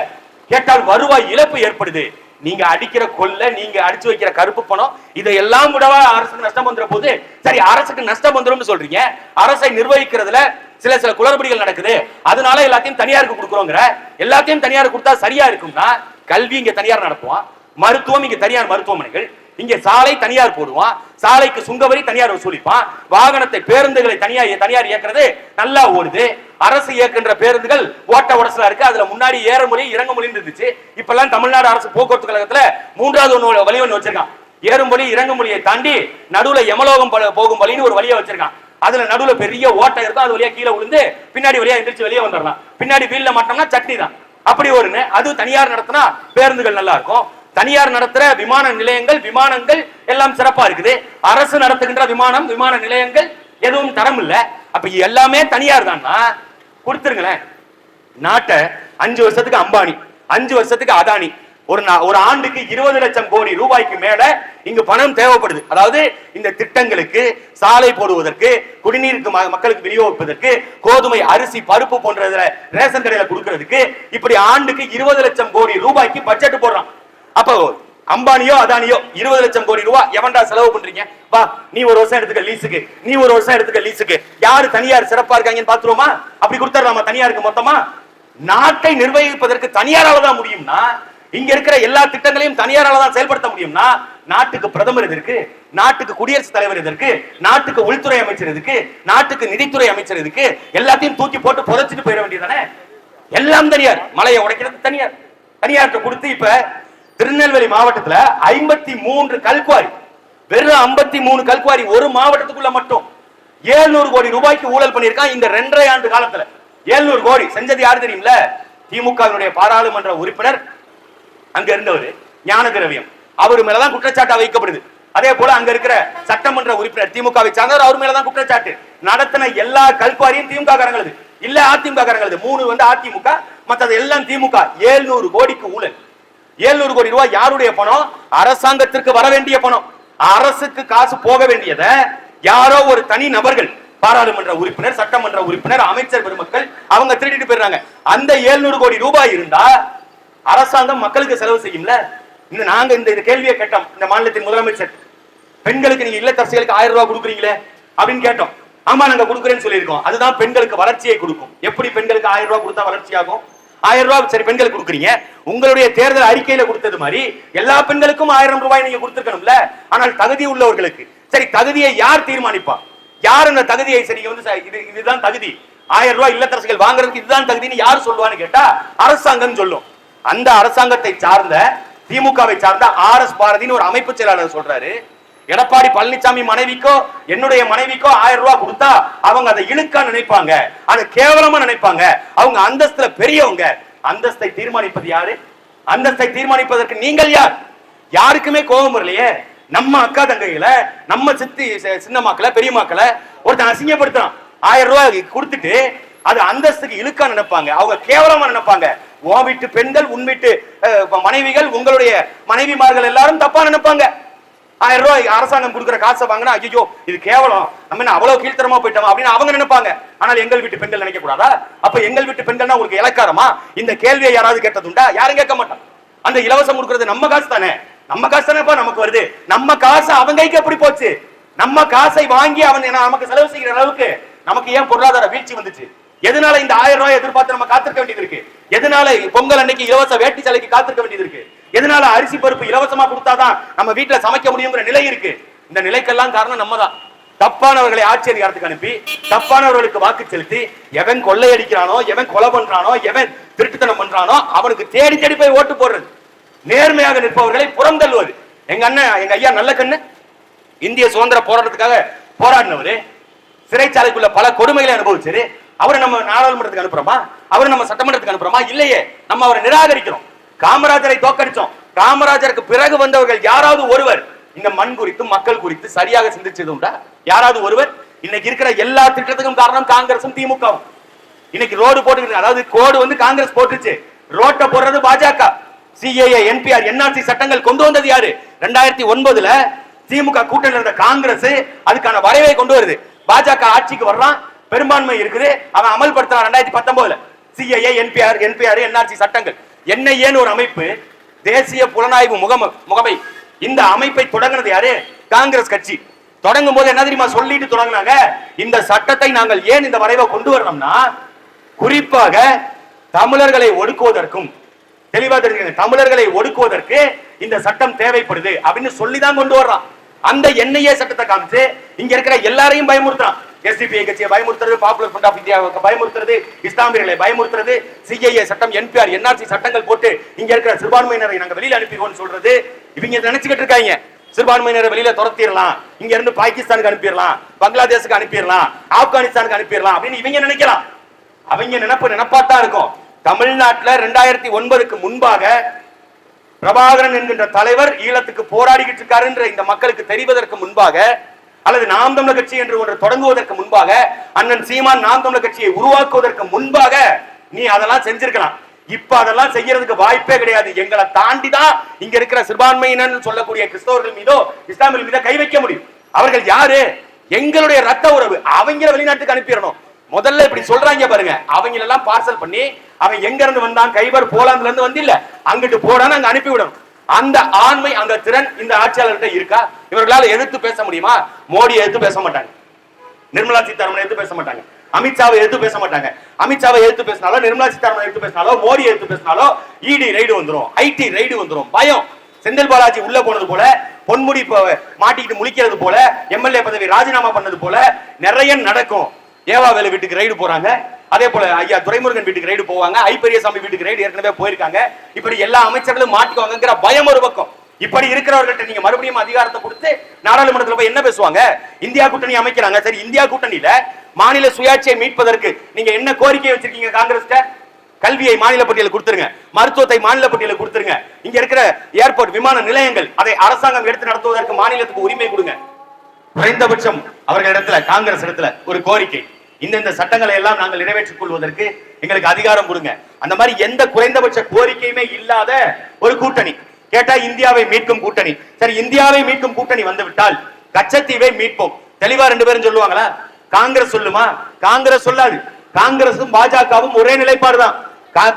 கேட்டால் வருவாய் இழப்பு ஏற்படுது. நீங்க அடிக்கிற கொள்ள, நீங்க அடிச்சு வைக்கிற கருப்பு பணம், இதையெல்லாம் விடவா அரசுக்கு நஷ்டம் வந்துற போது? சரி, அரசுக்கு நஷ்டம் வந்துரும் சொல்றீங்க, அரசை நிர்வகிக்கிறதுல சில குளறுபடிகள் நடக்குது, அதனால எல்லாத்தையும் தனியாருக்கு கொடுக்குறோங்கிற. எல்லாத்தையும் தனியாருக்கு கொடுத்தா சரியா இருக்கும்னா, கல்வி இங்க தனியார் நடத்துவான், மருத்துவம் இங்க தனியார் மருத்துவமனைகள், இங்க சாலை தனியார் போடுவான், சாலைக்கு சுங்கவரி தனியார் வசூலிப்பான், வாகனத்தை பேருந்துகளை தனியார் இயக்குறது நல்லா ஓடுது. அரசு இயக்குகின்ற பேருந்துகள் ஓட்ட உடசலா இருக்கு, அதுல முன்னாடி ஏற மொழி இறங்க மொழி இருந்துச்சு. இப்பெல்லாம் தமிழ்நாடு அரசு போக்குவரத்து கழகத்துல 3வது வழி ஒன்று வச்சிருக்கான். ஏறும் மொழி இறங்கும் மொழியை தாண்டி நடுவுல யமலோகம் போகும் வழின்னு ஒரு வழியை வச்சிருக்கான். அதுல நடுவுல பெரிய ஓட்டை இருக்கும், அது வழியா கீழே விழுந்து பின்னாடி வழியா எந்திரிச்சு வெளியே வந்துடலாம். பின்னாடி வீல்ல மாட்டோம்னா சட்னி தான். அப்படி ஒரு அது தனியார் நடத்தினா பேருந்துகள் நல்லா இருக்கும். தனியார் நடத்துற விமான நிலையங்கள், விமானங்கள் எல்லாம் சிறப்பா இருக்குது. அரசு நடத்துகின்ற விமான நிலையங்கள் எதுவும் தரம் இல்ல. அப்ப எல்லாமே தனியார் தான். கொடுத்துருங்களேன் நாட்டை. 5 வருஷத்துக்கு அம்பானி, 5 வருஷத்துக்கு அதானி, ஒரு ஆண்டுக்கு 20 லட்சம் கோடி ரூபாய்க்கு மேல இங்கு பணம் தேவைப்படுது. அதாவது இந்த திட்டங்களுக்கு, சாலை போடுவதற்கு, குடிநீருக்கு மக்களுக்கு விநியோகிப்பதற்கு, கோதுமை, அரிசி, பருப்பு போன்ற ரேஷன் கடையில கொடுக்கிறதுக்கு இப்படி ஆண்டுக்கு 20 லட்சம் கோடி ரூபாய்க்கு பட்ஜெட் போடுறான். அப்போ அம்பானியோ அதானியோ 20 லட்சம் கோடி ரூபாய் எவன்டா செலவு பண்றீங்க? வா, நீ ஒரு வருஷம் எடுத்துக்க லீஸுக்கு, நீ ஒரு வருஷம் எடுத்துக்க லீஸுக்கு. யாரு தனியார் சிறப்பா இருக்காங்கன்னு பாத்துருவோமா? அப்படி கொடுத்துடலாமா தனியாருக்கு மொத்தமா? நாட்டை நிர்வகிப்பதற்கு தனியாரால தான் முடியும்னா, இங்க இருக்கிற எல்லா திட்டங்களையும் தனியாரால தான் செயல்படுத்த முடியும்னா, நாட்டுக்கு பிரதமர் எதற்கு? நாட்டுக்கு குடியரசுத் தலைவர் எதற்கு? நாட்டுக்கு உள்துறை அமைச்சர் எதற்கு? நாட்டுக்கு நிதித்துறை அமைச்சர் எதற்கு? எல்லாத்தையும் தூக்கி போட்டு புதைச்சிட்டு போயிட வேண்டியதானே? எல்லாம் தனியார். மலையை உடைக்கிறது தனியார். தனியார்கிட்ட கொடுத்து இப்ப திருநெல்வேலி மாவட்டத்துல 53 கல்குவாரி, வெறும் 53 கல்குவாரி ஒரு மாவட்டத்துக்குள்ள மட்டும் 700 கோடி ரூபாய்க்கு ஊழல் பண்ணிருக்கான் இந்த 2.5 ஆண்டு காலத்துல. 700 கோடி செஞ்சது யாரு தெரியுமில்ல? திமுகவினுடைய பாராளுமன்ற உறுப்பினர், அங்க இருந்தவர் ஞான திரவியம், அவர் மேலதான் குற்றச்சாட்டு வைக்கப்படுது. அதே போல அங்க இருக்கிற சட்டமன்ற உறுப்பினர் திமுகவை சார்ந்தவர், அவர் மேலதான் குற்றச்சாட்டு. நடத்தின எல்லா கல்குவாரியும் திமுக காரங்களது இல்ல அதிமுக காரங்களது. 3 வந்து அதிமுக, மற்றது எல்லாம் திமுக. 700 கோடிக்கு ஊழல். 700 கோடி ரூபாய் யாருடைய பணம்? அரசாங்கத்திற்கு வர வேண்டிய பணம். அரசுக்கு காசு போக வேண்டியத யாரோ ஒரு தனி நபர்கள், பாராளுமன்ற உறுப்பினர், சட்டமன்ற உறுப்பினர், அமைச்சர் பெருமக்கள், அவங்க திருடிட்டு போயிடுறாங்க. அந்த 700 கோடி ரூபாய் இருந்தா அரசாங்கம் மக்களுக்கு செலவு செய்யும்ல. இன்னும் நாங்க இந்த கேள்வியை கேட்டோம் இந்த மாநிலத்தின் முதலமைச்சர், பெண்களுக்கு நீங்க இல்லத்தரசிகளுக்கு 1000 ரூபாய் கொடுக்குறீங்களே அப்படின்னு கேட்டோம். ஆமா, நாங்க கொடுக்குறேன்னு சொல்லியிருக்கோம். அதுதான் பெண்களுக்கு வளர்ச்சியை கொடுக்கும். எப்படி பெண்களுக்கு 1000 ரூபாய் கொடுத்தா வளர்ச்சி ஆகும்? 1000 ரூபாய் சரி பெண்களுக்கு கொடுக்குறீங்க, உங்களுடைய தேர்தல் அறிக்கையில கொடுத்தது மாதிரி எல்லா பெண்களுக்கும் 1000 ரூபாய் நீங்க கொடுத்துருக்கணும்ல. ஆனால் தகுதி உள்ளவர்களுக்கு, சரி தகுதியை யார் தீர்மானிப்பா? யார் அந்த தகுதியை சரி வந்து இதுதான் தகுதி, 1000 ரூபாய் இல்லத்தரசிகள் வாங்குறதுக்கு இதுதான் தகுதின்னு யார் சொல்லுவான்னு கேட்டா அரசாங்கம் சொல்லும். அந்த அரசாங்கத்தை சார்ந்த திமுகவை சார்ந்த RS பாரதின்னு ஒரு அமைப்பு செயலாளர் சொல்றாரு, எடப்பாடி பழனிசாமி மனைவிக்கோ என்னுடைய மனைவிக்கோ 1000 ரூபாய் கொடுத்தா அவங்க அதை இழுக்கா நினைப்பாங்க, அதை கேவலமா நினைப்பாங்க, அவங்க அந்தஸ்துல பெரியவங்க. அந்தஸ்தை தீர்மானிப்பது யாரு? அந்தஸ்தை தீர்மானிப்பதற்கு நீங்கள் யார்? யாருக்குமே கோபம் வரலையே. நம்ம அக்கா தங்கையில, நம்ம சித்தி சின்னமாக்களை, பெரியமாக்களை ஒருத்தன் அசிங்கப்படுத்துறான். 1000 ரூபாய் கொடுத்துட்டு அது அந்தஸ்துக்கு இழுக்கா நினைப்பாங்க, அவங்க கேவலமா நினைப்பாங்க. உன் வீட்டு பெண்கள், உன் வீட்டு மனைவிகள், உங்களுடைய மனைவிமார்கள் எல்லாரும் தப்பா நினைப்பாங்க. 1000 ரூபாய் அரசாங்கம் கொடுக்குற காசை வாங்கினா ஐயோ இது கேவலம், நம்ம என்ன அவ்வளவு கீழ்த்தரமா போயிட்டோம் அப்படின்னு அவங்க நினைப்பாங்க. ஆனால் எங்கள் வீட்டு பெண்கள் நினைக்க கூடாதா? அப்ப எங்கள் வீட்டு பெண்கள்னா உங்களுக்கு இலக்காரமா? இந்த கேள்வியை யாராவது கேட்டதுண்டா? யாரும் கேட்க மாட்டான். அந்த இலவசம் கொடுக்கிறது நம்ம காசு தானே, நம்ம காசு தானேப்பா நமக்கு வருது. நம்ம காசு அவங்க கைக்கு எப்படி போச்சு? நம்ம காசை வாங்கி அவன் நமக்கு செலவு செய்கிற அளவுக்கு நமக்கு ஏன் பொருளாதார வீழ்ச்சி வந்துச்சு? எதனால இந்த 1000 ரூபாய் எதிர்பார்த்து நம்ம காத்திருக்க வேண்டியது இருக்கு? எதனால பொங்கல் அன்னைக்கு இலவச வேட்டி சேலைக்கு காத்திருக்க வேண்டியது இருக்கு? எதனால அரிசி பருப்பு இலவசமா கொடுத்தாதான் நம்ம வீட்டுல சமைக்க முடியுங்கிற நிலை இருக்கு? இந்த நிலைக்கெல்லாம் காரணம் நம்ம தான். தப்பானவர்களை ஆட்சி அதிகாரத்துக்கு அனுப்பி, தப்பானவர்களுக்கு வாக்கு செலுத்தி, எவன் கொள்ளையடிக்கிறானோ, எவன் கொலை பண்றானோ, எவன் திருட்டுத்தனம் பண்றானோ அவனுக்கு தேடி தேடி போய் ஓட்டு போடுறது, நேர்மையாக நிற்பவர்களை புறம் தள்ளுவது. எங்க அண்ணன், எங்க ஐயா நல்ல கண்ணு இந்திய சுதந்திர போராட்டத்துக்காக போராடினவரு, சிறைச்சாலைக்குள்ள பல கொடுமைகளை அனுபவிச்சாரு. அவரை நம்ம நாடாளுமன்றத்துக்கு அனுப்புறோமா? அவரை நம்ம சட்டமன்றத்துக்கு அனுப்புறோமா? இல்லையே, நம்ம அவரை நிராகரிக்கிறோம். காமராஜரை தோற்கடிச்சோம். காமராஜருக்கு பிறகு வந்தவர்கள் யாராவது ஒருவர் இந்த மண் குறித்து, மக்கள் குறித்து சரியாக சிந்திச்சது உண்டா? யாராவது ஒருவர்? இன்னைக்கு இருக்கிற எல்லா திட்டத்துக்கும் காரணம் காங்கிரசும் திமுகவும். இன்னைக்கு ரோடு போட்டு, அதாவது கோடு வந்து காங்கிரஸ் போட்டுச்சு, ரோட்டை போடுறது பாஜக. CAA, NPR, NRC சட்டங்கள் கொண்டு வந்தது யாரு? 2009ல திமுக கூட்டணியில் இருந்த காங்கிரஸ் அதுக்கான வரைவை கொண்டு வருது. பாஜக ஆட்சிக்கு வர்றான், பெரும்பான்மை இருக்குது, அவன் அமல்படுத்துறான் 2019ல CAA, NPR, NRC சட்டங்கள். NIA ஒரு அமைப்பு, தேசிய புலனாய்வு முகமை. இந்த அமைப்பை தொடங்கினது யாரு? காங்கிரஸ் கட்சி. தொடங்கும் போது என்ன தெரியுமா சொல்லிட்டு தொடங்கினாங்க? இந்த சட்டத்தை நாங்கள் ஏன் இந்த வரைவை கொண்டு வரணும்னா, குறிப்பாக தமிழர்களை ஒடுக்குவதற்கும், தெளிவா தெரிஞ்சுங்க, தமிழர்களை ஒடுக்குவதற்கு இந்த சட்டம் தேவைப்படுது அப்படின்னு சொல்லிதான் கொண்டு வர்றான். அந்த NIA சட்டத்தை காமிச்சு இங்க இருக்கிற எல்லாரையும் பயமுறுத்துறான். SDPI கட்சியை பயமுறுத்துறது, பாப்புலர் ஃப்ரண்ட் ஆஃப் இந்தியாவுக்கு பயமுறுத்துறது, இஸ்லாமியர்களை பயமுறுத்துறது, CAA சட்டம், NPR, NRC சட்டங்கள் போட்டு இங்க இருக்கிற சிறுபான்மையினரை நாங்க வெளியில அனுப்பிடுவோம் சொல்றது. இவங்க நினைச்சுக்கிட்டு இருக்காங்க சிறுபான்மையினரை வெளியில துரத்திடலாம், இங்க இருந்து பாகிஸ்தானுக்கு அனுப்பிடலாம், பங்களாதேஷுக்கு அனுப்பிடலாம், ஆப்கானிஸ்தானுக்கு அனுப்பிடலாம் அப்படின்னு இவங்க நினைக்கலாம். அவங்க நினைப்பாத்தான் இருக்கும். தமிழ்நாட்டில் 2009க்கு முன்பாக பிரபாகரன் என்கின்ற தலைவர் ஈழத்துக்கு போராடிக்கிட்டு இருக்காரு என்ற இந்த மக்களுக்கு தெரிவதற்கு முன்பாக, அல்லது நாம் தமிழர் கட்சி என்று ஒன்று தொடங்குவதற்கு முன்பாக, அண்ணன் சீமான் நாம் தமிழர் கட்சியை உருவாக்குவதற்கு முன்பாக நீ அதெல்லாம் செஞ்சிருக்கலாம். இப்ப அதெல்லாம் செய்யறதுக்கு வாய்ப்பே கிடையாது. எங்களை தாண்டிதான் இங்க இருக்கிற சிறுபான்மையினர் சொல்லக்கூடிய கிறிஸ்தவர்கள் மீதோ இஸ்லாமியர்கள் மீதோ கை வைக்க முடியும். அவர்கள் யாரு? எங்களுடைய ரத்த உறவு. அவங்கள வெளிநாட்டுக்கு அனுப்பிடணும். முதல்ல இப்படி சொல்றாங்க பாருங்க. அவங்க எல்லாம் பார்சல் பண்ணி அவன் எங்க இருந்து வந்தான், கைபர் போலாந்துல இருந்து வந்து இல்ல அங்கிட்டு போடான்னு அங்க அனுப்பி விடணும். அந்த ஆண்மை, அந்த திறன் இந்த ஆட்சியாளர்கிட்ட இருக்கா? இவர்களால எதிர்த்து பேச முடியுமா? மோடியை எதிர்த்து பேச மாட்டாங்க, நிர்மலா சீதாராமன் எதிர்த்து பேச மாட்டாங்க, அமித்ஷாவை எதிர்த்து பேச மாட்டாங்க. அமித்ஷாவை எதிர்த்து பேசினாலோ, நிர்மலா சீதாராமன் எதிர்த்து பேசினாலோ, மோடி எதிர்த்து பேசினாலோ இடி ரைடு வந்துரும், ஐடி ரைடு வந்துரும். பயம். செந்தில் பாலாஜி உள்ள போனது போல, பொன்முடி மாட்டிக்கிட்டு முழிக்கிறது போல, எம்எல்ஏ பதவி ராஜினாமா பண்ணது போல நிறைய நடக்கும். ஏவாவேலு வீட்டுக்கு ரைடு போறாங்க, அதே போல ஐயா துரைமுருகன் வீட்டுக்கு ரைடு போவாங்க, ஐ பெரியசாமி வீட்டுக்கு ரைடு ஏற்கனவே போயிருக்காங்க. இப்படி எல்லா அமைச்சர்களும் மாட்டிக்குவாங்கிற பயம் ஒரு பக்கம். இப்படி இருக்கிறவர்கள்ட்ட நீங்க மறுபடியும் அதிகாரத்தை கொடுத்து நாடாளுமன்றத்தில் போய் என்ன பேசுவாங்க? இந்தியா கூட்டணி அமைக்கிறாங்க. சரி, இந்தியா கூட்டணியில மாநில சுயாட்சியை மீட்பதற்கு நீங்க என்ன கோரிக்கை வச்சிருக்கீங்க காங்கிரஸ்ட? கல்வியை மாநில பட்டியலில் கொடுத்துருங்க, மருத்துவத்தை மாநில பட்டியலில் கொடுத்துருங்க, இங்க இருக்கிற ஏர்போர்ட் விமான நிலையங்கள் அதை அரசாங்கம் எடுத்து நடத்துவதற்கு மாநிலத்துக்கு உரிமை கொடுங்க. குறைந்தபட்சம் அவர்களிடத்துல, காங்கிரஸ் இடத்துல ஒரு கோரிக்கை, இந்த சட்டங்களை எல்லாம் நாங்கள் நிறைவேற்றிக் கொள்வதற்கு எங்களுக்கு அதிகாரம் கொடுங்க. அந்த மாதிரி எந்த குறைந்தபட்ச கோரிக்கையுமே இல்லாத ஒரு கூட்டணி. கேட்டா இந்தியாவை மீட்கும் கூட்டணி. சரி, இந்தியாவை மீட்கும் கூட்டணி வந்து விட்டால் கச்சத்தீவை மீட்போம் தெளிவா ரெண்டு பேரும் சொல்லுவாங்களா? காங்கிரஸ் சொல்லுமா? காங்கிரஸ் சொல்லாது. காங்கிரசும் பாஜகவும் ஒரே நிலைப்பாடு தான்.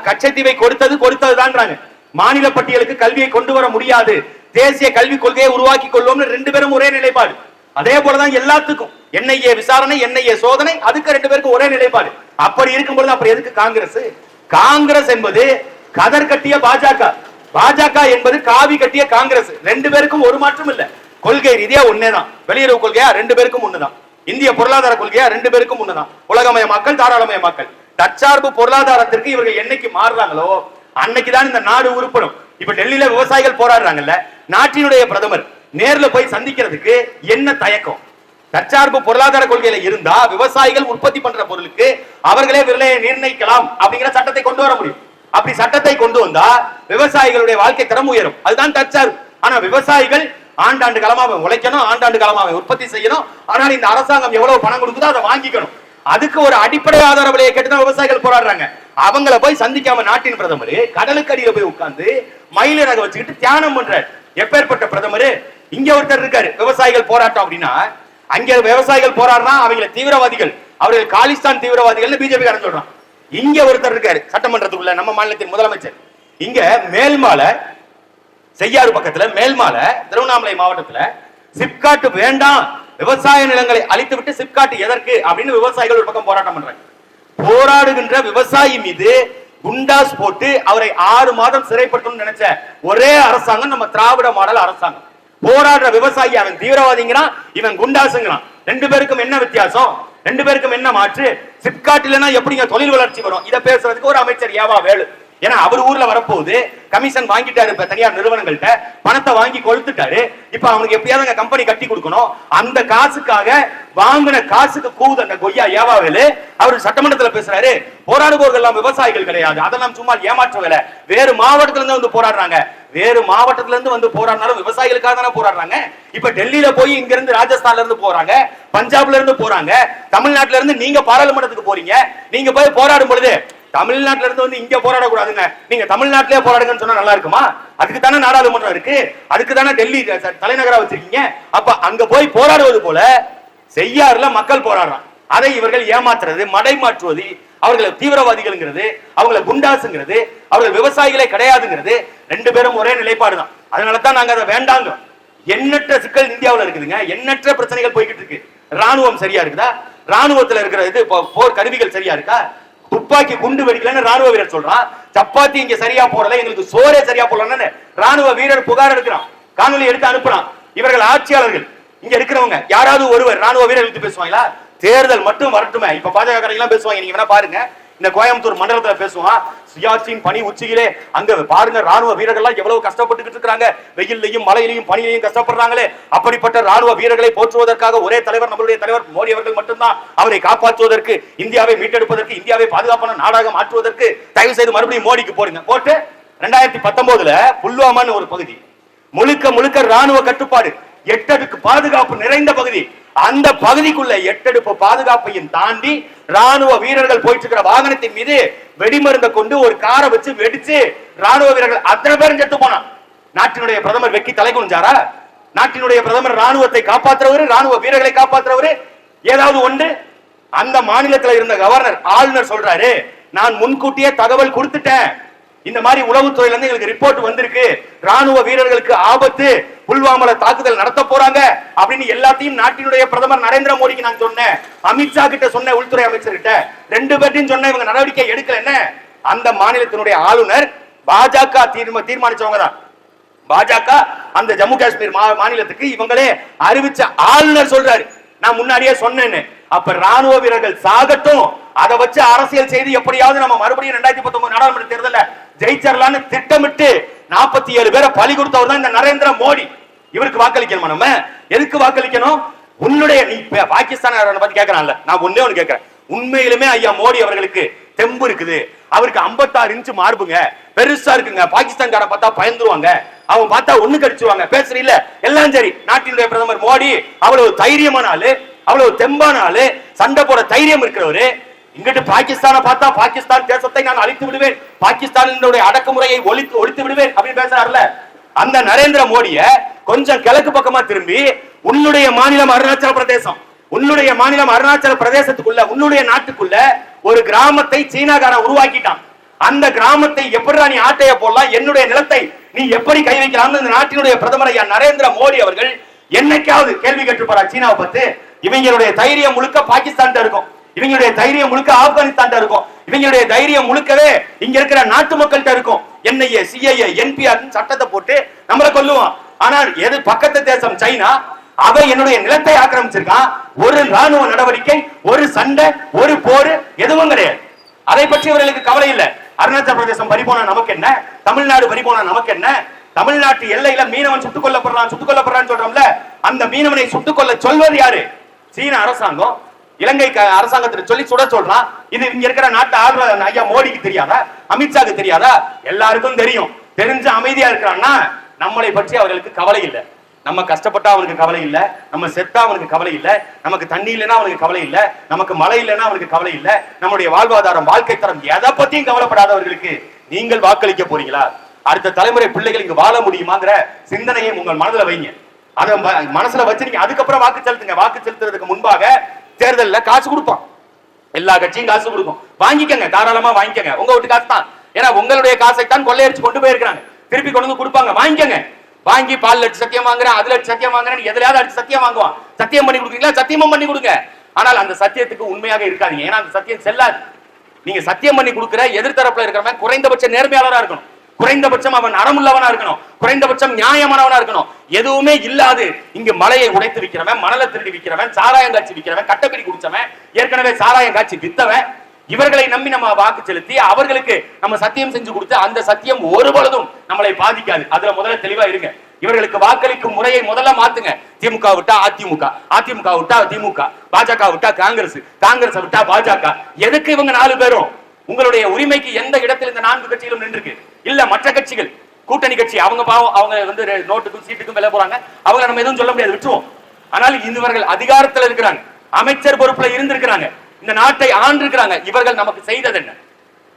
கச்சத்தீவை கொடுத்ததுதான். மாநில பட்டியலுக்கு கல்வியை கொண்டு வர முடியாது, தேசிய கல்விக் கொள்கையை உருவாக்கி கொள்வோம் ரெண்டு பேரும் ஒரே நிலைப்பாடு. அதே போலதான் எல்லாத்துக்கும் என்ஐஏ விசாரணை, என்ஐஏ சோதனை, அதுக்கு ரெண்டு பேருக்கும் ஒரே நிலைப்பாடு. அப்படி இருக்கும்போது அப்புறம் எதுக்கு காங்கிரஸ்? காங்கிரஸ் என்பது கதர் கட்டிய பாஜக, பாஜக என்பது காவி கட்டிய காங்கிரஸ். ரெண்டு பேருக்கும் ஒரு மாற்றம் இல்ல. கொள்கை ரீதியா ஒன்னேதான். வெளியுறவு கொள்கையா ரெண்டு பேருக்கும் ஒண்ணுதான். இந்திய பொருளாதார கொள்கையா ரெண்டு பேருக்கும் ஒண்ணுதான். உலகமயமாக்கல், தாராளமயமாக்கல். தற்சார்பு பொருளாதாரத்திற்கு இவர்கள் என்னைக்கு மாறுறாங்களோ அன்னைக்குதான் இந்த நாடு உருப்படும். இப்ப டெல்லியில விவசாயிகள் போராடுறாங்கல்ல, நாட்டினுடைய பிரதமர் நேர்ல போய் சந்திக்கிறதுக்கு என்ன தயக்கம்? தற்சார்பு பொருளாதார கொள்கையில இருந்தா விவசாயிகள் உற்பத்தி பண்ற பொருளுக்கு அவர்களே விலையை நிர்ணயிக்கலாம் அப்படிங்கிற சட்டத்தை கொண்டு வர முடியும். அப்படி சட்டத்தை கொண்டு வந்தா விவசாயிகளுடைய வாழ்க்கை தரம் உயரும். அதுதான் தற்சார்பு. ஆனா விவசாயிகள் ஆண்டாண்டு காலமா உழைக்கணும், ஆண்டாண்டு காலமா உற்பத்தி செய்யணும். ஆனால் இந்த அரசாங்கம் எவ்வளவு பணம் கொடுக்குதோ அதை வாங்கிக்கணும். அதுக்கு ஒரு அடிப்படை ஆதார விலையை கேட்டுதான் விவசாயிகள் போராடுறாங்க. அவங்கள போய் சந்திக்காம நாட்டின் பிரதமர் கடலுக்கு அடியில போய் உட்கார்ந்து மயில ரக வச்சுக்கிட்டு தியானம் பண்றாரு. எப்பேற்பட்ட பிரதமர்? இங்க ஒருத்தர் இருக்காரு, விவசாயிகள் போராட்டம் அப்படின்னா அங்க விவசாயிகள் போராடுறா அவங்களை தீவிரவாதிகள், அவர்கள் காலிஸ்தான் தீவிரவாதிகள் பிஜேபி காரன் சொல்றான். இங்க ஒருத்தர் இருக்காரு சட்டமன்றத்துக்குள்ள, நம்ம மாநிலத்தின் முதலமைச்சர். இங்க மேல்மாலை செய்யாறு பக்கத்துல, மேல்மாலை திருவண்ணாமலை மாவட்டத்துல சிப்காட் வேண்டாம், விவசாய நிலங்களை அழித்து விட்டு சிப்காட் எதற்கு அப்படின்னு விவசாயிகள் ஒரு பக்கம் போராட்டம் பண்றாங்க. போராடுகின்ற விவசாயி மீது குண்டாஸ் போட்டு அவரை 6 மாதம் சிறைப்படுத்தணும்னு நினைச்ச ஒரே அரசாங்கம் நம்ம திராவிட மாடல் அரசாங்கம். போராடுற விவசாயி அவன் தீவிரவாதிங்கிறான், இவன் குண்டாசுங்கிறான். ரெண்டு பேருக்கும் என்ன வித்தியாசம்? ரெண்டு பேருக்கும் என்ன மாற்று? சிப்காட் இல்லைன்னா எப்படிங்க தொழில் வளர்ச்சி வரும்? இதை பேசுறதுக்கு ஒரு அமைச்சர் ஏவா வேலு. ஏன்னா அவர் ஊர்ல வரப்போகுது, கமிஷன் வாங்கிட்டாரு, இப்ப தனியார் நிறுவனங்கள்ட்ட பணத்தை வாங்கி கொளுத்துட்டாரு. இப்ப அவனுக்கு எப்படியாவது கம்பெனி கட்டி கொடுக்கணும். அந்த காசுக்காக வாங்கின காசுக்கு கூது அந்த கொய்யா ஏவாவேலு அவர் சட்டமன்றத்துல பேசுறாரு. போராடுபவர்கள் எல்லாம் விவசாயிகள் கிடையாது, அதெல்லாம் சும்மா ஏமாற்ற வேலை. வேறு மாவட்டத்துல இருந்து வந்து போராடுறாங்க. வேறு மாவட்டத்துல இருந்து வந்து போராடினாலும் விவசாயிகளுக்காக தானே போராடுறாங்க. இப்ப டெல்லியில போய் இங்க இருந்து ராஜஸ்தான்ல இருந்து போறாங்க, பஞ்சாப்ல இருந்து போறாங்க, தமிழ்நாட்டுல இருந்து நீங்க பாராளுமன்றத்துக்கு போறீங்க. நீங்க போய் போராடும் பொழுது தமிழ்நாட்டுல இருந்து வந்து இங்க போராடக்கூடாதுங்க, நீங்க தமிழ்நாட்டிலே போராடுங்கன்னு சொன்னா நல்லா இருக்குமா? அதுக்கு தானே நாடாளுமன்றம் இருக்கு, அதுக்கு தானே டெல்லி தலைநகரா வச்சிருக்கீங்க. அப்ப அங்க போய் போராடுவது போல செய்யாறுல மக்கள் போராடுறான். அதை இவர்கள் ஏமாற்றுறது, மடைமாற்றுவது, அவர்களை தீவிரவாதிகள்ங்கிறது, அவங்களை குண்டாசுங்கிறது, அவர்கள் விவசாயிகளே கிடையாதுங்கிறது. ரெண்டு பேரும் ஒரே நிலைப்பாடு தான். அதனாலதான் நாங்க அதை வேண்டாங்க. எண்ணற்ற சிக்கல் இந்தியாவில் இருக்குதுங்க, எண்ணற்ற பிரச்சனைகள் போய்கிட்டு இருக்கு. ராணுவம் சரியா இருக்குதா? ராணுவத்துல இருக்கிற இது போர் கருவிகள் சரியா இருக்கா? துப்பாக்கி குண்டு வெடிக்கலன்னு ராணுவ வீரர் சொல்றான். சப்பாத்தி இங்க சரியா போடல, எங்களுக்கு சோரே சரியா போடலன்னு ராணுவ வீரர் புகார் எடுக்கிறான், காணொலி எடுத்து அனுப்புறான். இவர்கள் ஆட்சியாளர்கள், இங்க இருக்கிறவங்க யாராவது ஒருவர் ராணுவ வீரர் எடுத்து பேசுவாங்களா? தேர்தல் மட்டும் வரட்டுமே. இப்ப பாஜக எல்லாம் பேசுவாங்க, நீங்க வேணா பாருங்க. இந்த கோயம்புத்தூர் மண்டலத்துல பேசுவான், சியாச்சின் பனி உச்சியிலே அங்க பாருங்க ராணுவ வீரர்கள் எவ்வளவு கஷ்டப்பட்டு இருக்காங்க, வெயிலையும் மழையிலையும் பனியிலையும் கஷ்டப்படுறாங்களே. அப்படிப்பட்ட ராணுவ வீரர்களை போற்றுவதற்காக ஒரே தலைவர், நம்மளுடைய தலைவர் மோடி அவர்கள் மட்டும்தான். அவரை காப்பாற்றுவதற்கு, இந்தியாவை மீட்டெடுப்பதற்கு, இந்தியாவை பாதுகாப்பான நாடாக மாற்றுவதற்கு தயவு செய்து மறுபடியும் மோடிக்கு போறீங்க. போட்டு 2019 புல்வாமான்னு ஒரு பகுதி முழுக்க முழுக்க ராணுவ கட்டுப்பாடு, 8 அடுக்கு பாதுகாப்பு நிறைந்த பகுதி. அந்த பகுதிக்குள்ள 8 அடுக்கு பாதுகாப்பையும் தாண்டி ராணுவ வீரர்கள் போயிட்டு இருக்கிற வாகனத்தின் மீது வெடிமருந்தை கொண்டு ஒரு காரை வச்சு வெடிச்சு ராணுவ வீரர்கள் அத்தனை பேரும் செத்து போனான். நாட்டினுடைய பிரதமர் வெக்கி தலை குனிஞ்சாரா? நாட்டினுடைய பிரதமர் ராணுவத்தை காப்பாற்றுறவரு, ராணுவ வீரர்களை காப்பாற்றுறவரு ஏதாவது ஒன்று. அந்த மாநிலத்தில் இருந்த கவர்னர் ஆளுநர் சொல்றாரு, நான் முன்கூட்டியே தகவல் கொடுத்துட்டேன், இந்த மாதிரி உளவுத்துறையில இருந்து எங்களுக்கு ரிப்போர்ட் வந்திருக்கு, ராணுவ வீரர்களுக்கு ஆபத்து, புல்வாமால தாக்குதல் நடத்த போறாங்க அப்படின்னு எல்லாத்தையும் நாட்டினுடைய பிரதமர் நரேந்திர மோடிக்கு நான் சொன்னேன், அமித்ஷா கிட்ட சொன்னேன், உள்துறை அமைச்சர் கிட்ட, ரெண்டு பேர்ட்டையும் சொன்ன, இவங்க நடவடிக்கை எடுக்கல. என்ன அந்த மாநிலத்தினுடைய ஆளுநர் பாஜக தீர்மானிச்சவங்க தான். பாஜக அந்த ஜம்மு காஷ்மீர் மாநிலத்துக்கு இவங்களே அறிவிச்ச ஆளுநர் சொல்றாரு, நான் முன்னாடியே சொன்னேன்னு. அப்ப ராணுவ வீரர்கள் சாகட்டும், அதை வச்சு அரசியல் செய்து எப்படியாவது நம்ம மறுபடியும் 2019 நாடாளுமன்ற தேர்தலில் ஜெயிச்சரலான்னு திட்டமிட்டு 47 பேரை பலி கொடுத்தவர் தான் இந்த நரேந்திர மோடி. இவருக்கு வாக்களிக்கணுமா? நம்ம எதுக்கு வாக்களிக்கணும்? உன்னுடைய நீ பாகிஸ்தான் பத்தி கேட்கறான்ல, நான் ஒன்னே ஒன்னு கேட்கிறேன். உண்மையிலுமே ஐயா மோடி அவர்களுக்கு தெம்பு இருக்குது, அவருக்கு 56 இன்ச்சு மார்புங்க, பெருசா இருக்குங்க, பாகிஸ்தான்கார பார்த்தா பயந்துருவாங்க, அவன் பார்த்தா ஒண்ணு கடிச்சுவாங்க, பேசுறீல்ல எல்லாம் சரி. நாட்டினுடைய பிரதமர் மோடி அவ்வளவு தைரியமான ஆளு, அவ்வளவு தெம்பான ஆளு, சண்டை போட தைரியம் இருக்கிறவரு, இங்கிட்டு பாகிஸ்தானை பார்த்தா பாகிஸ்தான் தேசத்தை நான் அழித்து விடுவேன், பாகிஸ்தானினுடைய அடக்குமுறையை ஒழித்து விடுவேன் அப்படின்னு பேசுறாருல. அந்த நரேந்திர மோடிய கொஞ்சம் கிழக்கு பக்கமா திரும்பி, உன்னுடைய மாநிலம் அருணாச்சல பிரதேசம், உன்னுடைய மாநிலம் அருணாச்சல பிரதேசத்துக்குள்ள, உன்னுடைய நாட்டுக்குள்ள ஒரு கிராமத்தை சீனாக்காரன் உருவாக்கிட்டான். அந்த கிராமத்தை எப்படி நீ ஆட்டைய போடலாம், என்னுடைய நிலத்தை நீ எப்படி கை வைக்கலாம்? இந்த நாட்டினுடைய பிரதமர் ஐயா நரேந்திர மோடி அவர்கள் என்னைக்காவது கேள்வி கேட்டுப்பாரா சீனாவை பத்தி? இவங்களுடைய தைரியம் முழுக்க பாகிஸ்தான் இருக்கும், இவங்களுடைய தைரியம் முழுக்க ஆப்கானிஸ்தான் இருக்கும், இவங்களுடைய தைரியம் முழுக்கவே இங்க இருக்கிற நாட்டு மக்கள்கிட்ட இருக்கும். NIA, CIA, NPR சட்டத்தை போட்டு நம்மளை கொல்லுவான். ஆனால் எது பக்கத்து தேசம் சைனா, அவன் என்னுடைய நிலத்தை ஆக்கிரமிச்சிருக்கான். ஒரு ராணுவ நடவடிக்கை, ஒரு சண்டை, ஒரு போர் எதுவும் கிடையாது. அதை பற்றி இவர்களுக்கு கவலை இல்லை. அருணாச்சல பிரதேசம் பறிபோனா நமக்கு என்ன, தமிழ்நாடு பறிபோனா நமக்கு என்ன? தமிழ்நாட்டு எல்லையில மீனவன் சுட்டுக் கொல்லப்படுறான்னு சொல்றோம்ல, அந்த மீனவனை சுட்டுக் கொள்ள சொல்வது யாரு? சீன அரசாங்கம். இலங்கை அரசாங்கத்திற்கு சொல்லி சுட சொல்றான். இது இங்க இருக்கிற நாட்டு ஆளுநர் ஐயா மோடிக்கு தெரியாதா? அமித்ஷாக்கு தெரியாதா? எல்லாருக்கும் தெரியும். தெரிஞ்சு அமைதியா இருக்கிறான்னா நம்மளை பற்றி அவர்களுக்கு கவலை இல்லை. நம்ம கஷ்டப்பட்டா அவனுக்கு கவலை இல்ல, நம்ம செத்தா அவனுக்கு கவலை இல்ல, நமக்கு தண்ணி இல்லைன்னா அவனுக்கு கவலை இல்ல, நமக்கு மழை இல்லைன்னா அவனுக்கு கவலை இல்ல, நம்முடைய வாழ்வாதாரம், வாழ்க்கை தரம் எதை பத்தியும் கவலைப்படாதவர்களுக்கு நீங்கள் வாக்களிக்க போறீங்களா? அடுத்த தலைமுறை பிள்ளைகள் இங்கு வாழ முடியுமாங்கிற சிந்தனையை உங்கள் மனதில் வைங்க. அதை மனசுல வச்சு நீங்க அதுக்கப்புறம் வாக்கு செலுத்துங்க. வாக்கு செலுத்துறதுக்கு முன்பாக தேர்தலில் காசு கொடுப்போம், எல்லா கட்சியும் காசு கொடுக்கும், வாங்கிக்கங்க, தாராளமா வாங்கிக்கங்க. உங்க வீட்டு காசு தான், ஏன்னா உங்களுடைய காசை தான் கொள்ளையடிச்சு கொண்டு போயிருக்காங்க, திருப்பி கொண்டு வந்து கொடுப்பாங்க, வாங்கிக்கங்க. வாங்கி பால் அடிச்சு சத்தியம் வாங்குறேன், அதுல சத்தியம் வாங்குறேன், எதுலையாவது அடிச்சு சத்தியம் வாங்குவான். சத்தியம் பண்ணி கொடுக்குறீங்களா? சத்தியமும் பண்ணி கொடுங்க. ஆனால் அந்த சத்தியத்துக்கு உண்மையாக இருக்காதீங்க, ஏன்னா அந்த சத்தியம் செல்லாது. நீங்க சத்தியம் பண்ணி கொடுக்குற எதிர்த்தரப்புல இருக்கிறவன் குறைந்தபட்ச நேர்மையாளராக இருக்கணும், குறைந்தபட்சம் அவன் அறமுள்ளவனா இருக்கணும், குறைந்தபட்சம் நியாயமானவனா இருக்கணும். எதுவுமே இல்லாது இங்கு மலையை உடைத்து விற்கிறவன், மணலை திருடி விற்கிறவன், சாராயம் காட்சி விற்கிறவன், கட்டப்பிடி குடிச்சவன், ஏற்கனவே சாராயம் காட்சி வித்தவன், இவர்களை நம்பி நம்ம வாக்கு செலுத்தி அவர்களுக்கு நம்ம சத்தியம் செஞ்சு கொடுத்து அந்த சத்தியம் ஒரு பொழுதும் நம்மளை பாதிக்காது. அதுல முதல்ல தெளிவா இருங்க. இவர்களுக்கு வாக்களிக்கும் முறையை முதல்ல மாத்துங்க. திமுக விட்டா அதிமுக, அதிமுக விட்டா திமுக, பாஜக விட்டா காங்கிரஸ், காங்கிரஸ் விட்டா பாஜக. எதுக்கு இவங்க 4 பேரும்? உங்களுடைய உரிமைக்கு எந்த இடத்தில் இந்த 4 கட்சிகளும் நின்றுருக்கு? இல்ல மற்ற கட்சிகள், கூட்டணி கட்சி, அவங்க பாவம், அவங்க வந்து நோட்டுக்கும் சீட்டுக்கும் விலை போறாங்க, அவங்க நம்ம எதுவும் சொல்ல முடியாது, விட்டுருவோம். ஆனால் இவர்கள் அதிகாரத்தில் இருக்கிறாங்க, அமைச்சர் பொறுப்புல இருந்திருக்கிறாங்க, இந்த நாட்டை ஆண்டிருக்கிறாங்க. இவர்கள் நமக்கு செய்தது என்ன?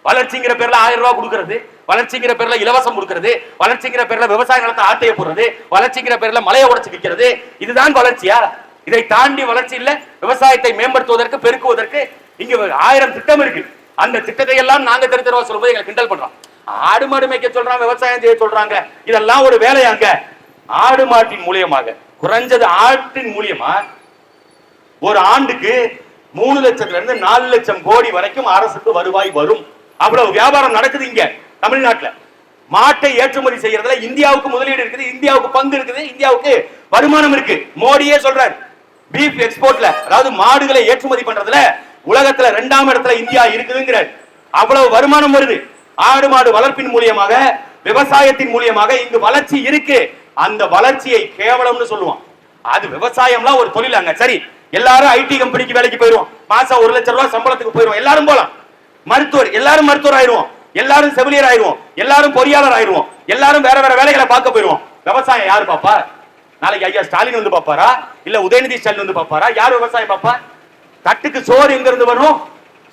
வளர்ச்சிங்கிற பேர்ல 1000 ரூபாய் கொடுக்கிறது, வளர்ச்சிங்கிற பேர்ல இலவசம் கொடுக்கிறது, வளர்ச்சிங்கிற பேர்ல விவசாய நிலத்தை ஆட்டைய போடுறது, வளர்ச்சிங்கிற பேர்ல மலையை உடைச்சு விற்கிறது, இதுதான் வளர்ச்சியா? இதை தாண்டி வளர்ச்சி இல்ல. விவசாயத்தை மேம்படுத்துவதற்கு, பெருக்குவதற்கு இங்க 1000 திட்டம் இருக்கு. அந்த திட்டத்தை எல்லாம் நாங்க தெரிஞ்சவா சொல்லும்போது எங்களை கிண்டல் பண்றோம். ஆடு மாடு மேய்க்க சொல்றாங்க, விவசாயம் செய்ய சொல்றாங்க, இதெல்லாம் ஒரு வேலையாங்க? ஆடு மாட்டின் மூலியமாக, குறைஞ்சது ஆட்டின் மூலியமா ஒரு ஆண்டுக்கு 3 லட்சத்துல இருந்து 4 லட்சம் கோடி வரைக்கும் அரசுக்கு வருவாய் வரும். அவ்வளவு வியாபாரம் நடக்குது இங்க தமிழ்நாட்டுல. மாட்டை ஏற்றுமதி செய்யறதுல இந்தியாவுக்கு முதலீடு இருக்குது, இந்தியாவுக்கு பங்கு இருக்குது, இந்தியாவுக்கு வருமானம் இருக்கு. மோடியே சொல்றாரு, பீஃப் எக்ஸ்போர்ட்ல, அதாவது மாடுகளை ஏற்றுமதி பண்றதுல உலகத்துல 2ஆம் இடத்துல இந்தியா இருக்குதுங்கிறார். அவ்வளவு வருமானம் வருது. ஆடு மாடு வளர்ப்பின் மூலியமாக, விவசாயத்தின் மூலியமாக இங்கு வளர்ச்சி இருக்கு. அந்த வளர்ச்சியை கேவலம்னு சொல்லுவான். அது விவசாயம்லாம் ஒரு தொழிலாங்க. சரி, எல்லாரும் ஐடி கம்பெனிக்கு வேலைக்கு போயிருவோம், மாசம் 1 லட்சம் ரூபாய் சம்பளத்துக்கு போயிருவோம், எல்லாரும் போலாம். மருத்துவர், எல்லாரும் மருத்துவர் ஆயிடுவோம், எல்லாரும் செவிலியர் ஆயிடுவோம், எல்லாரும் பொறியாளர் ஆயிடுவோம், எல்லாரும் வேற வேற வேலைகளை பார்க்க போயிருவோம். விவசாயம் யாரு பாப்பா? நாளைக்கு ஐயா ஸ்டாலின் வந்து பாப்பாரா? இல்ல உதயநிதி ஸ்டாலின் வந்து பாப்பாரா? யாரு விவசாயம் பாப்பா? தட்டுக்கு சோறு எங்க இருந்து வரும்?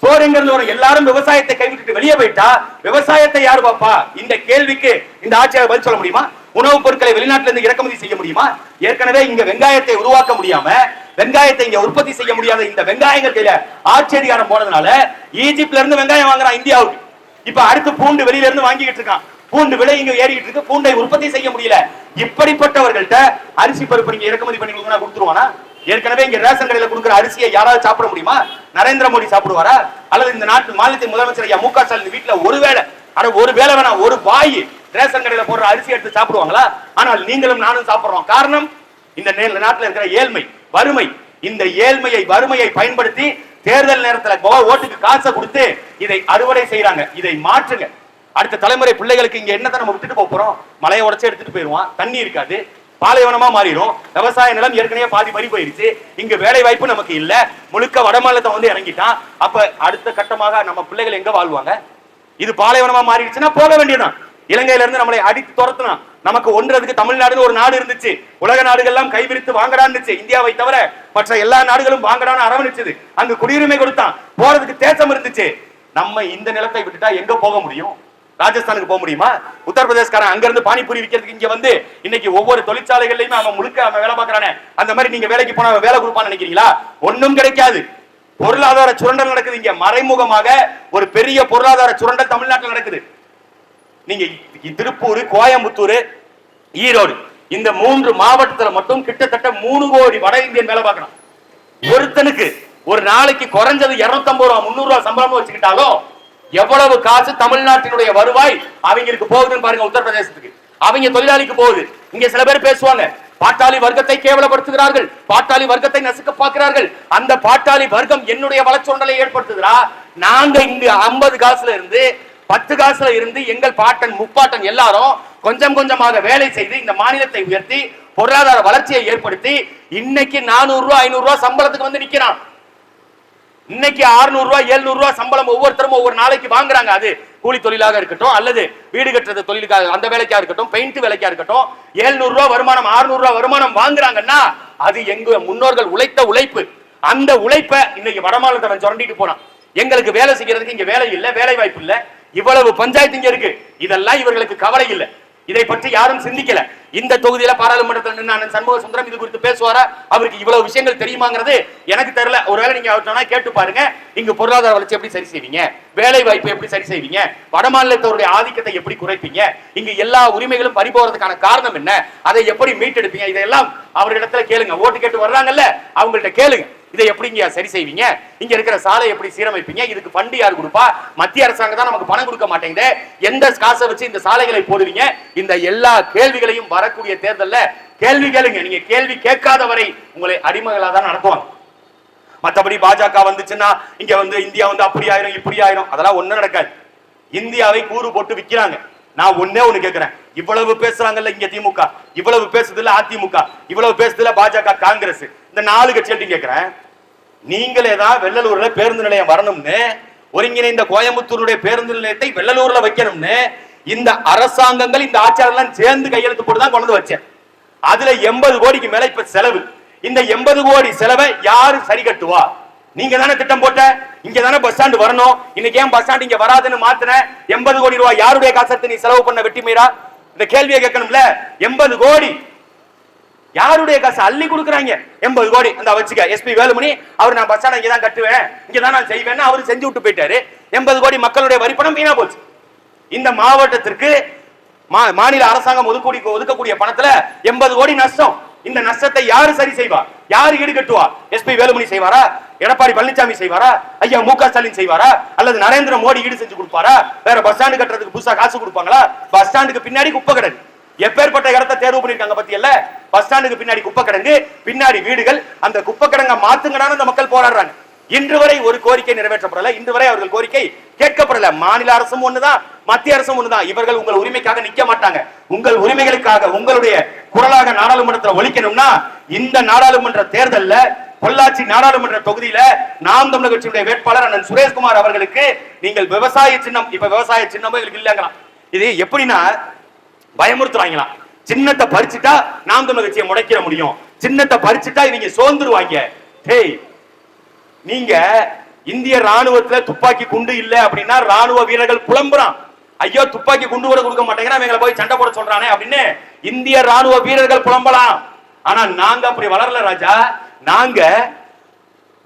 சோறு எங்க இருந்து வரும்? எல்லாரும் விவசாயத்தை கைவிட்டு வெளியே போயிட்டா விவசாயத்தை யாரு பாப்பா? இந்த கேள்விக்கு இந்த ஆட்சியாளர் பதில் சொல்ல முடியுமா? உணவுப் பொருட்களை வெளிநாட்டில இருந்து இறக்குமதி செய்ய முடியுமா? ஏற்கனவே இங்க வெங்காயத்தை உருவாக்க முடியாம, வெங்காயத்தை இங்க உற்பத்தி செய்ய முடியாத இந்த வெங்காயங்கள் கையில ஆட்சி அதிகாரம் போனதுனால ஈஜிப்ட்ல இருந்து வெங்காயம் வாங்குறான் இந்தியாவுக்கு. இப்ப அடுத்து பூண்டு வெளியில இருந்து வாங்கிட்டு இருக்கான். பூண்டு விலை இங்க ஏறிட்டு இருக்கு. பூண்டை உற்பத்தி செய்ய முடியல. இப்படிப்பட்டவர்கள்ட்ட அரிசி பருப்பு நீங்க இறக்குமதி பண்ணி கொடுத்துருவானா? ஏற்கனவே இங்க ரேஷன் கடையில கொடுக்கிற அரிசியை யாராவது சாப்பிட முடியுமா? நரேந்திர மோடி சாப்பிடுவாரா? அல்லது இந்த நாட்டு மாநிலத்தின் முதலமைச்சர் ஐயா மு.க. ஸ்டாலின் வீட்டுல ஒருவேளை வேணா ஒரு வாய் ரேஷன் கடையில போடுற அரிசி எடுத்து சாப்பிடுவாங்களா? ஆனால் நீங்களும் நானும் சாப்பிடுறோம். காரணம் இந்த நாட்டில் இருக்கிற ஏழ்மை, வறுமை. இந்த ஏழ்மையை, வறுமையை பயன்படுத்தி தேர்தல் நேரத்தில் ஓட்டுக்கு காசை கொடுத்து இதை அறுவடை செய்யறாங்க. இதை மாற்றுங்க. அடுத்த தலைமுறை பிள்ளைகளுக்கு இங்க என்னத்தை நம்ம விட்டுட்டு போறோம்? மலையை உடைச்சு எடுத்துட்டு போயிருவான். தண்ணி இருக்காது, பாலைவனமா மாறிடும். விவசாய நிலம் ஏற்கனவே பாதி பறி போயிருச்சு. இங்க வேலை வாய்ப்பு நமக்கு இல்ல. முழுக்க வடமாநிலத்தை வந்து இறங்கிட்டான். அப்ப அடுத்த கட்டமாக நம்ம பிள்ளைகள் எங்க வாழ்வாங்க? இது பாலைவனமா மாறிடுச்சுன்னா போக வேண்டியதான். இலங்கையில இருந்து நம்மளை அடித்து துரத்துனா நமக்கு ஒன்றதுக்கு தமிழ்நாடுன்னு ஒரு நாடு இருந்துச்சு. உலக நாடுகள் எல்லாம் கைவிரித்து வாங்கடான்னு இந்தியாவை தவிர மற்ற எல்லா நாடுகளும் வாங்கடான்னு அரவணைச்சது. அங்கு குடியுரிமை கொடுத்தான். போறதுக்கு தேசம் இருந்துச்சு. நம்ம இந்த நிலத்தை விட்டுட்டா எங்க போக முடியும்? ராஜஸ்தானுக்கு போக முடியுமா? உத்தரப்பிரதேசக்காரன் அங்க இருந்து பானிபூரி விற்கிறதுக்கு இங்க வந்து இன்னைக்கு ஒவ்வொரு தொழிற்சாலைகள்லயுமே அவன் முழுக்க அவன் வேலை பார்க்கறானே. அந்த மாதிரி நீங்க வேலைக்கு போனா வேலை கொடுப்பான்னு நினைக்கிறீங்களா? ஒன்னும் கிடைக்காது. பொருளாதார சுரண்டல் நடக்குது இங்க. மறைமுகமாக ஒரு பெரிய பொருளாதார சுரண்டல் தமிழ்நாட்டில் நடக்குது. நீங்க திருப்பூர், கோயம்புத்தூர், ஈரோடு இந்த 3 மாவட்டத்துல மட்டும் கிட்டத்தட்ட 3 கோடி வட இந்தியன் வேலை பார்க்கணும். ஒருத்தனுக்கு ஒரு நாளைக்கு குறைஞ்சது 250 ரூபா 300 ரூபாய் சம்பளம் வச்சுக்கிட்டாலும் எவ்வளவு காசு தமிழ்நாட்டினுடைய வருவாய் அவங்களுக்கு போகுதுன்னு பாருங்க. உத்தரப்பிரதேசத்துக்கு அவங்க தொழிலாளிக்கு போகுது. இங்க சில பேர் பேசுவாங்க, பாட்டாளி வர்க்கத்தை கேவலப்படுத்துகிறார்கள், பாட்டாளி வர்க்கத்தை நசுக்க பார்க்கிறார்கள். அந்த பாட்டாளி வர்க்கம் என்னுடைய வளச்சுரண்டலை ஏற்படுத்துகிறா. நாங்க இங்க 50 காசுல இருந்து 10 காசுல இருந்து எங்கள் பாட்டன் முப்பாட்டன் எல்லாரும் கொஞ்சம் கொஞ்சமாக வேலை செய்து இந்த மாநிலத்தை உயர்த்தி பொருளாதார வளர்ச்சியை ஏற்படுத்தி இன்னைக்கு 400 ரூபாய் 500 ரூபாய் சம்பளத்துக்கு வந்து நிக்கிறான். இன்னைக்கு 600 ரூபாய் 700 ரூபாய் சம்பளம் ஒவ்வொருத்தரும் ஒவ்வொரு நாளைக்கு வாங்குறாங்க. அது கூலி தொழிலாக இருக்கட்டும், அல்லது வீடு கட்டுறது தொழிலுக்காக அந்த வேலைக்கா இருக்கட்டும், பெயிண்ட் வேலைக்கா இருக்கட்டும், 700 ரூபாய் வருமானம் 600 ரூபாய் வருமானம் வாங்குறாங்கன்னா அது எங்க முன்னோர்கள் உழைத்த உழைப்பு. அந்த உழைப்பை இன்னைக்கு வடமாநிலத்தை சுரண்டிட்டு போனான். எங்களுக்கு வேலை செய்யறதுக்கு இங்க வேலை இல்ல, வேலை வாய்ப்பு இல்ல, இவ்வளவு பஞ்சாயத்து இங்க இருக்கு. இதெல்லாம் இவர்களுக்கு கவலை இல்லை. இதை பற்றி யாரும் சிந்திக்கல. இந்த தொகுதியில பாராளுமன்றத்தில் நின்று சண்முக சுந்தரம் இது குறித்து பேசுவாரா? அவருக்கு இவ்வளவு விஷயங்கள் தெரியுமாங்கிறது எனக்கு தெரியல. ஒருவேளை நீங்க அவர்கிட்ட கேட்டு பாருங்க. இங்கு பொருளாதார வளர்ச்சி எப்படி சரி செய்வீங்க? வேலை வாய்ப்பு எப்படி சரி செய்வீங்க? வடமாநிலத்தவருடைய ஆதிக்கத்தை எப்படி குறைப்பீங்க? இங்கு எல்லா உரிமைகளும் பறிபோறதுக்கான காரணம் என்ன? அதை எப்படி மீட்டெடுப்பீங்க? இதெல்லாம் அவரிடத்துல கேளுங்க. ஓட்டு கேட்டு வர்றாங்கல்ல, அவங்கள்ட்ட கேளுங்க. இதை எப்படி சரி செய்வீங்க? இங்க இருக்கிற சாலை எப்படி சீரமைப்பீங்க? இதுக்கு ஃபண்ட் யார் கொடுப்பா? மத்திய அரசாங்கம் தான் நமக்கு பணம் கொடுக்க மாட்டேங்குது. எந்த காசை வச்சு இந்த சாலைகளை போடுவீங்க? இந்த எல்லா கேள்விகளையும் வரக்கூடிய தேர்தல்ல கேள்வி கேளுங்க. நீங்க கேள்வி கேட்காத வரை உங்களை அடிமைகளா தான் நடத்துவாங்க. மற்றபடி பாஜக வந்துச்சுன்னா இங்க வந்து இந்தியா வந்து அப்படி ஆயிரும் இப்படி ஆயிரும், அதெல்லாம் ஒண்ணும் நடக்காது. இந்தியாவை கூறு போட்டு விக்கிறாங்க. நான் ஒன்னே ஒண்ணு கேட்கிறேன். இவ்வளவு பேசுறாங்கல்ல இங்க திமுக, இவ்வளவு பேசுதுல அதிமுக, இவ்வளவு பேசுதுல பாஜக, காங்கிரஸ், இந்த 4 கட்சிகள்ட்ட கேட்கிறேன். நீங்களே தான் வெள்ளலூர்ல பேருந்து நிலையம் வரணும்னு, ஒருங்கிணைந்த கோயம்புத்தூருடைய பேருந்து நிலையத்தை வெள்ளலூர்ல வைக்கணும்னு இந்த அரசாங்கங்கள் இந்த ஆட்சியாளர்கள் சேர்ந்து கையெழுத்து போட்டு தான் கொண்டு வச்சேன். அதுல 80 கோடிக்கு மேல இப்ப செலவு. இந்த 80 கோடி செலவை யாரு சரி கட்டுவா? நீங்க தானே திட்டம் போட்ட. இங்க தானே பஸ் ஸ்டாண்ட் வரணும். இன்னைக்கு ஏன் பஸ் ஸ்டாண்ட் இங்க வராதுன்னு மாத்தின? 80 கோடி ரூபாய் யாருடைய காசத்தை நீ செலவு பண்ண வெட்டிமீரா? இந்த கேள்வியை கேட்கணும்ல. 80 கோடி யாருடைய காசு அள்ளி கொடுக்குறாங்க? 80 கோடி அந்த வச்சுக்க. எஸ்பி வேலுமணி அவர் நான் பஸ் ஸ்டாண்ட் இங்கதான் கட்டுவேன், இங்கதான் நான் செய்வேன், அவரு செஞ்சு விட்டு போயிட்டாரு. 80 கோடி மக்களுடைய வரிப்பணம் வீணா போச்சு. இந்த மாவட்டத்திற்கு மாநில அரசாங்கம் ஒதுக்கக்கூடிய பணத்துல 80 கோடி நஷ்டம். இந்த நஷ்டத்தை யாரு சரி செய்வா? யாரு ஈடுகட்டுவா? எஸ்பி வேலுமணி செய்வாரா? எடப்பாடி பழனிசாமி செய்வாரா? ஐயா மு.க. ஸ்டாலின் செய்வாரா? அல்லது நரேந்திர மோடி ஈடு செஞ்சு கொடுப்பாரா? வேற பஸ் ஸ்டாண்ட் கட்டுறதுக்கு புதுசா காசு கொடுப்பாங்களா? பஸ் ஸ்டாண்டுக்கு பின்னாடி குப்பை கிடங்கு. எப்பேற்பட்ட இடத்தை தேர்வு பண்ணிருக்காங்க பத்தியல்ல. பஸ் ஸ்டாண்டுக்கு பின்னாடி குப்பை கிடங்கு, பின்னாடி வீடுகள். அந்த குப்பை கிடங்க மாத்துங்கடான்னு அந்த மக்கள் போராடுறாங்க. இன்று வரை ஒரு கோரிக்கை நிறைவேற்றப்படல. இன்று வரை அவர்கள் கோரிக்கை கேட்கப்படல. மாநில அரசும் ஒண்ணுதான், மத்திய அரசும் ஒண்ணுதான். இவர்கள் உங்கள் உரிமைக்காக நிக்க மாட்டாங்க. உங்கள் உரிமைகளுக்காக உங்களுடைய குரலாக நாடாளுமன்றத்தில் ஒலிக்கணும்னா இந்த நாடாளுமன்ற தேர்தல்ல பொள்ளாச்சி நாடாளுமன்ற தொகுதியில நாம் தமிழர் கட்சியுடைய வேட்பாளர் அண்ணன் சுரேஷ்குமார் அவர்களுக்கு நீங்கள் விவசாய சின்னம், இப்ப விவசாய சின்னமும் எங்களுக்கு இல்லங்களாம். இது எப்படின்னா பயமுறுத்துறாங்களாம். சின்னத்தை பறிச்சுட்டா நாம் தமிழர் கட்சியை முடக்கிற முடியும், சின்னத்தை பறிச்சுட்டா இவங்க சோர்ந்துருவாங்க. நீங்க இந்திய ராணுவத்துல துப்பாக்கி குண்டு இல்ல அப்படின்னா ராணுவ வீரர்கள் புலம்புறான். ஐயோ துப்பாக்கி குண்டு கூட கொடுக்க மாட்டேங்கிறான், எங்களை போய் சண்டை போட சொல்றானே அப்படின்னு இந்திய ராணுவ வீரர்கள் புலம்பலாம். ஆனா நாங்க அப்படி வளரல ராஜா. நாங்க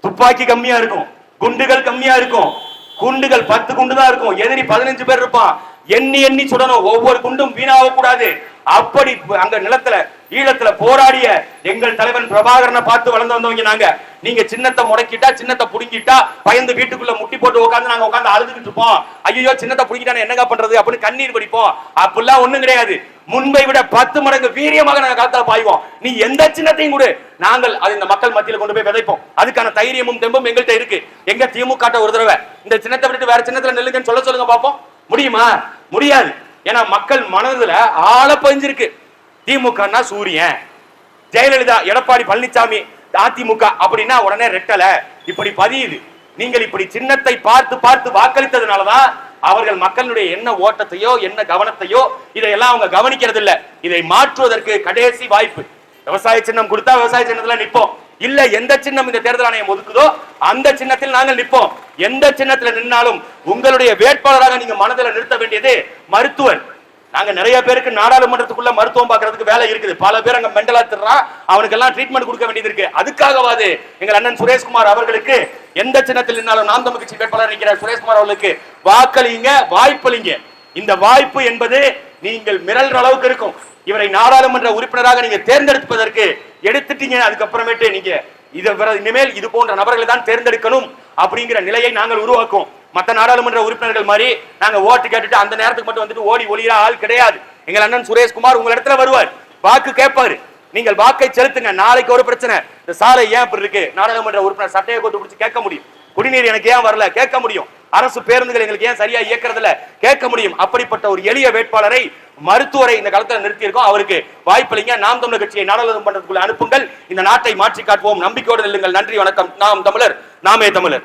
துப்பாக்கி கம்மியா இருக்கும், குண்டுகள் கம்மியா இருக்கும். குண்டுகள் 10 குண்டு தான் இருக்கும், எதிரி 15 பேர் இருப்பான். எண்ணி எண்ணி சுடணும், ஒவ்வொரு குண்டும் வீணாக கூடாது. அப்படி அங்க நிலத்துல ஈழத்துல போராடிய எங்கள் தலைவன் பிரபாகரனை பார்த்து வளர்ந்து வந்தவங்க நாங்க. நீங்க சின்னத்தை முடக்கிட்டா, சின்னத்தை புடுங்கிட்டா பயந்து வீட்டுக்குள்ள முட்டி போட்டு உட்காந்து நாங்க உட்காந்து அழுதுகிட்டு இருப்போம். ஐயோ சின்னத்தை புடுங்கிட்டா என்னங்க பண்றது அப்படின்னு கண்ணீர் வடிப்போம். அப்படிலாம் ஒண்ணும் கிடையாது. முன்பை விட 10 மடங்கு வீரியமாக நாங்க காலத்துல பாய்வோம். நீ எந்த சின்னத்தையும் கூட நாங்கள் அது இந்த மக்கள் மத்தியில கொண்டு போய் விதைப்போம். அதுக்கான தைரியமும் தெம்பும் எங்கள்கிட்ட இருக்கு. எங்க திமுக ஒரு தடவை இந்த சின்னத்தை விட்டு வேற சின்னத்துல நெல்லுங்கன்னு சொல்லுங்க பாப்போம். முடியுமா? முடியாது. ஏன்னா மக்கள் மனதுல ஆழ பதிஞ்சிருக்கு. திமுகனா சூரியன், ஜெயலலிதா, எடப்பாடி பழனிசாமி, அதிமுக அப்படின்னா உடனே ரெட்டல இப்படி பதியுது. நீங்கள் இப்படி சின்னத்தை பார்த்து பார்த்து வாக்களித்ததுனாலதான் அவர்கள் மக்களுடைய என்ன ஓட்டத்தையோ என்ன கவனத்தையோ இதையெல்லாம் அவங்க கவனிக்கிறது இல்ல. இதை மாற்றுவதற்கு கடைசி வாய்ப்பு. விவசாய சின்னம் கொடுத்தா விவசாய சின்னத்துல நிப்போம். இல்ல எந்த சின்னம் இந்த தேர்தல் ஆணையம் ஒதுக்குதோ அந்த சின்னத்தில் நாங்கள் நிற்போம். எந்த சின்னத்தில் நின்னாலும் உங்களுடைய வேட்பாளராக நீங்க மனதில் நிறுத்த வேண்டியது மருத்துவர். நாங்க நிறைய பேருக்கு நாடாளுமன்றத்துக்குள்ள மருத்துவம் பார்க்கறதுக்கு வேலை இருக்குது. பல பேர் அங்க மெண்டலா திடுறான், அவனுக்கு எல்லாம் ட்ரீட்மெண்ட் கொடுக்க வேண்டியது இருக்கு. அதுக்காகவாது எங்கள் அண்ணன் சுரேஷ்குமார் அவர்களுக்கு எந்த சின்னத்தில் நின்னாலும் நாம் தமிழ் கட்சி வேட்பாளர் நிற்கிற சுரேஷ்குமார் அவர்களுக்கு வாக்களிங்க, வாய்ப்பளிங்க. இந்த வாய்ப்பு என்பது நீங்கள் மிரல்ற அளவுக்கு இருக்கும். இவரை நாடாளுமன்ற உறுப்பினராக நீங்க தேர்ந்தெடுப்பதற்கு எடுத்துட்டீங்க. அதுக்கப்புறமேட்டு நீங்க இனிமேல் இது போன்ற நபர்களை தான் தேர்ந்தெடுக்கணும் அப்படிங்கிற நிலையை நாங்கள் உருவாக்குவோம். மற்ற நாடாளுமன்ற உறுப்பினர்கள் மாதிரி நாங்க ஓட்டு கேட்டுட்டு அந்த நேரத்துக்கு மட்டும் வந்துட்டு ஓடி ஒளிர ஆள் கிடையாது. எங்கள் அண்ணன் சுரேஷ்குமார் உங்க இடத்துல வருவார், வாக்கு கேட்பாரு. நீங்கள் வாக்கை செலுத்துங்க. நாளைக்கு ஒரு பிரச்சனை, இந்த சாலை ஏன் இப்படி இருக்கு, நாடாளுமன்ற உறுப்பினர் சட்டையை போட்டு பிடிச்சு கேட்க முடியும். குடிநீர் எனக்கு ஏன் வரல கேட்க முடியும். அரசு பேருந்துகள் எங்களுக்கு ஏன் சரியா இயக்கிறதுல கேட்க முடியும். அப்படிப்பட்ட ஒரு எளிய வேட்பாளரை, மருத்துவரை இந்த காலத்தில் நிறுத்தி இருக்கோம். அவருக்கு வாய்ப்பளிங்க. நாம் தமிழர் கட்சியை நாடாளுமன்றத்துக்குள்ள அனுப்புங்கள். இந்த நாட்டை மாற்றி காட்டுவோம். நம்பிக்கையோடு நில்லுங்கள். நன்றி, வணக்கம். நாம் தமிழர், நாமே தமிழர்.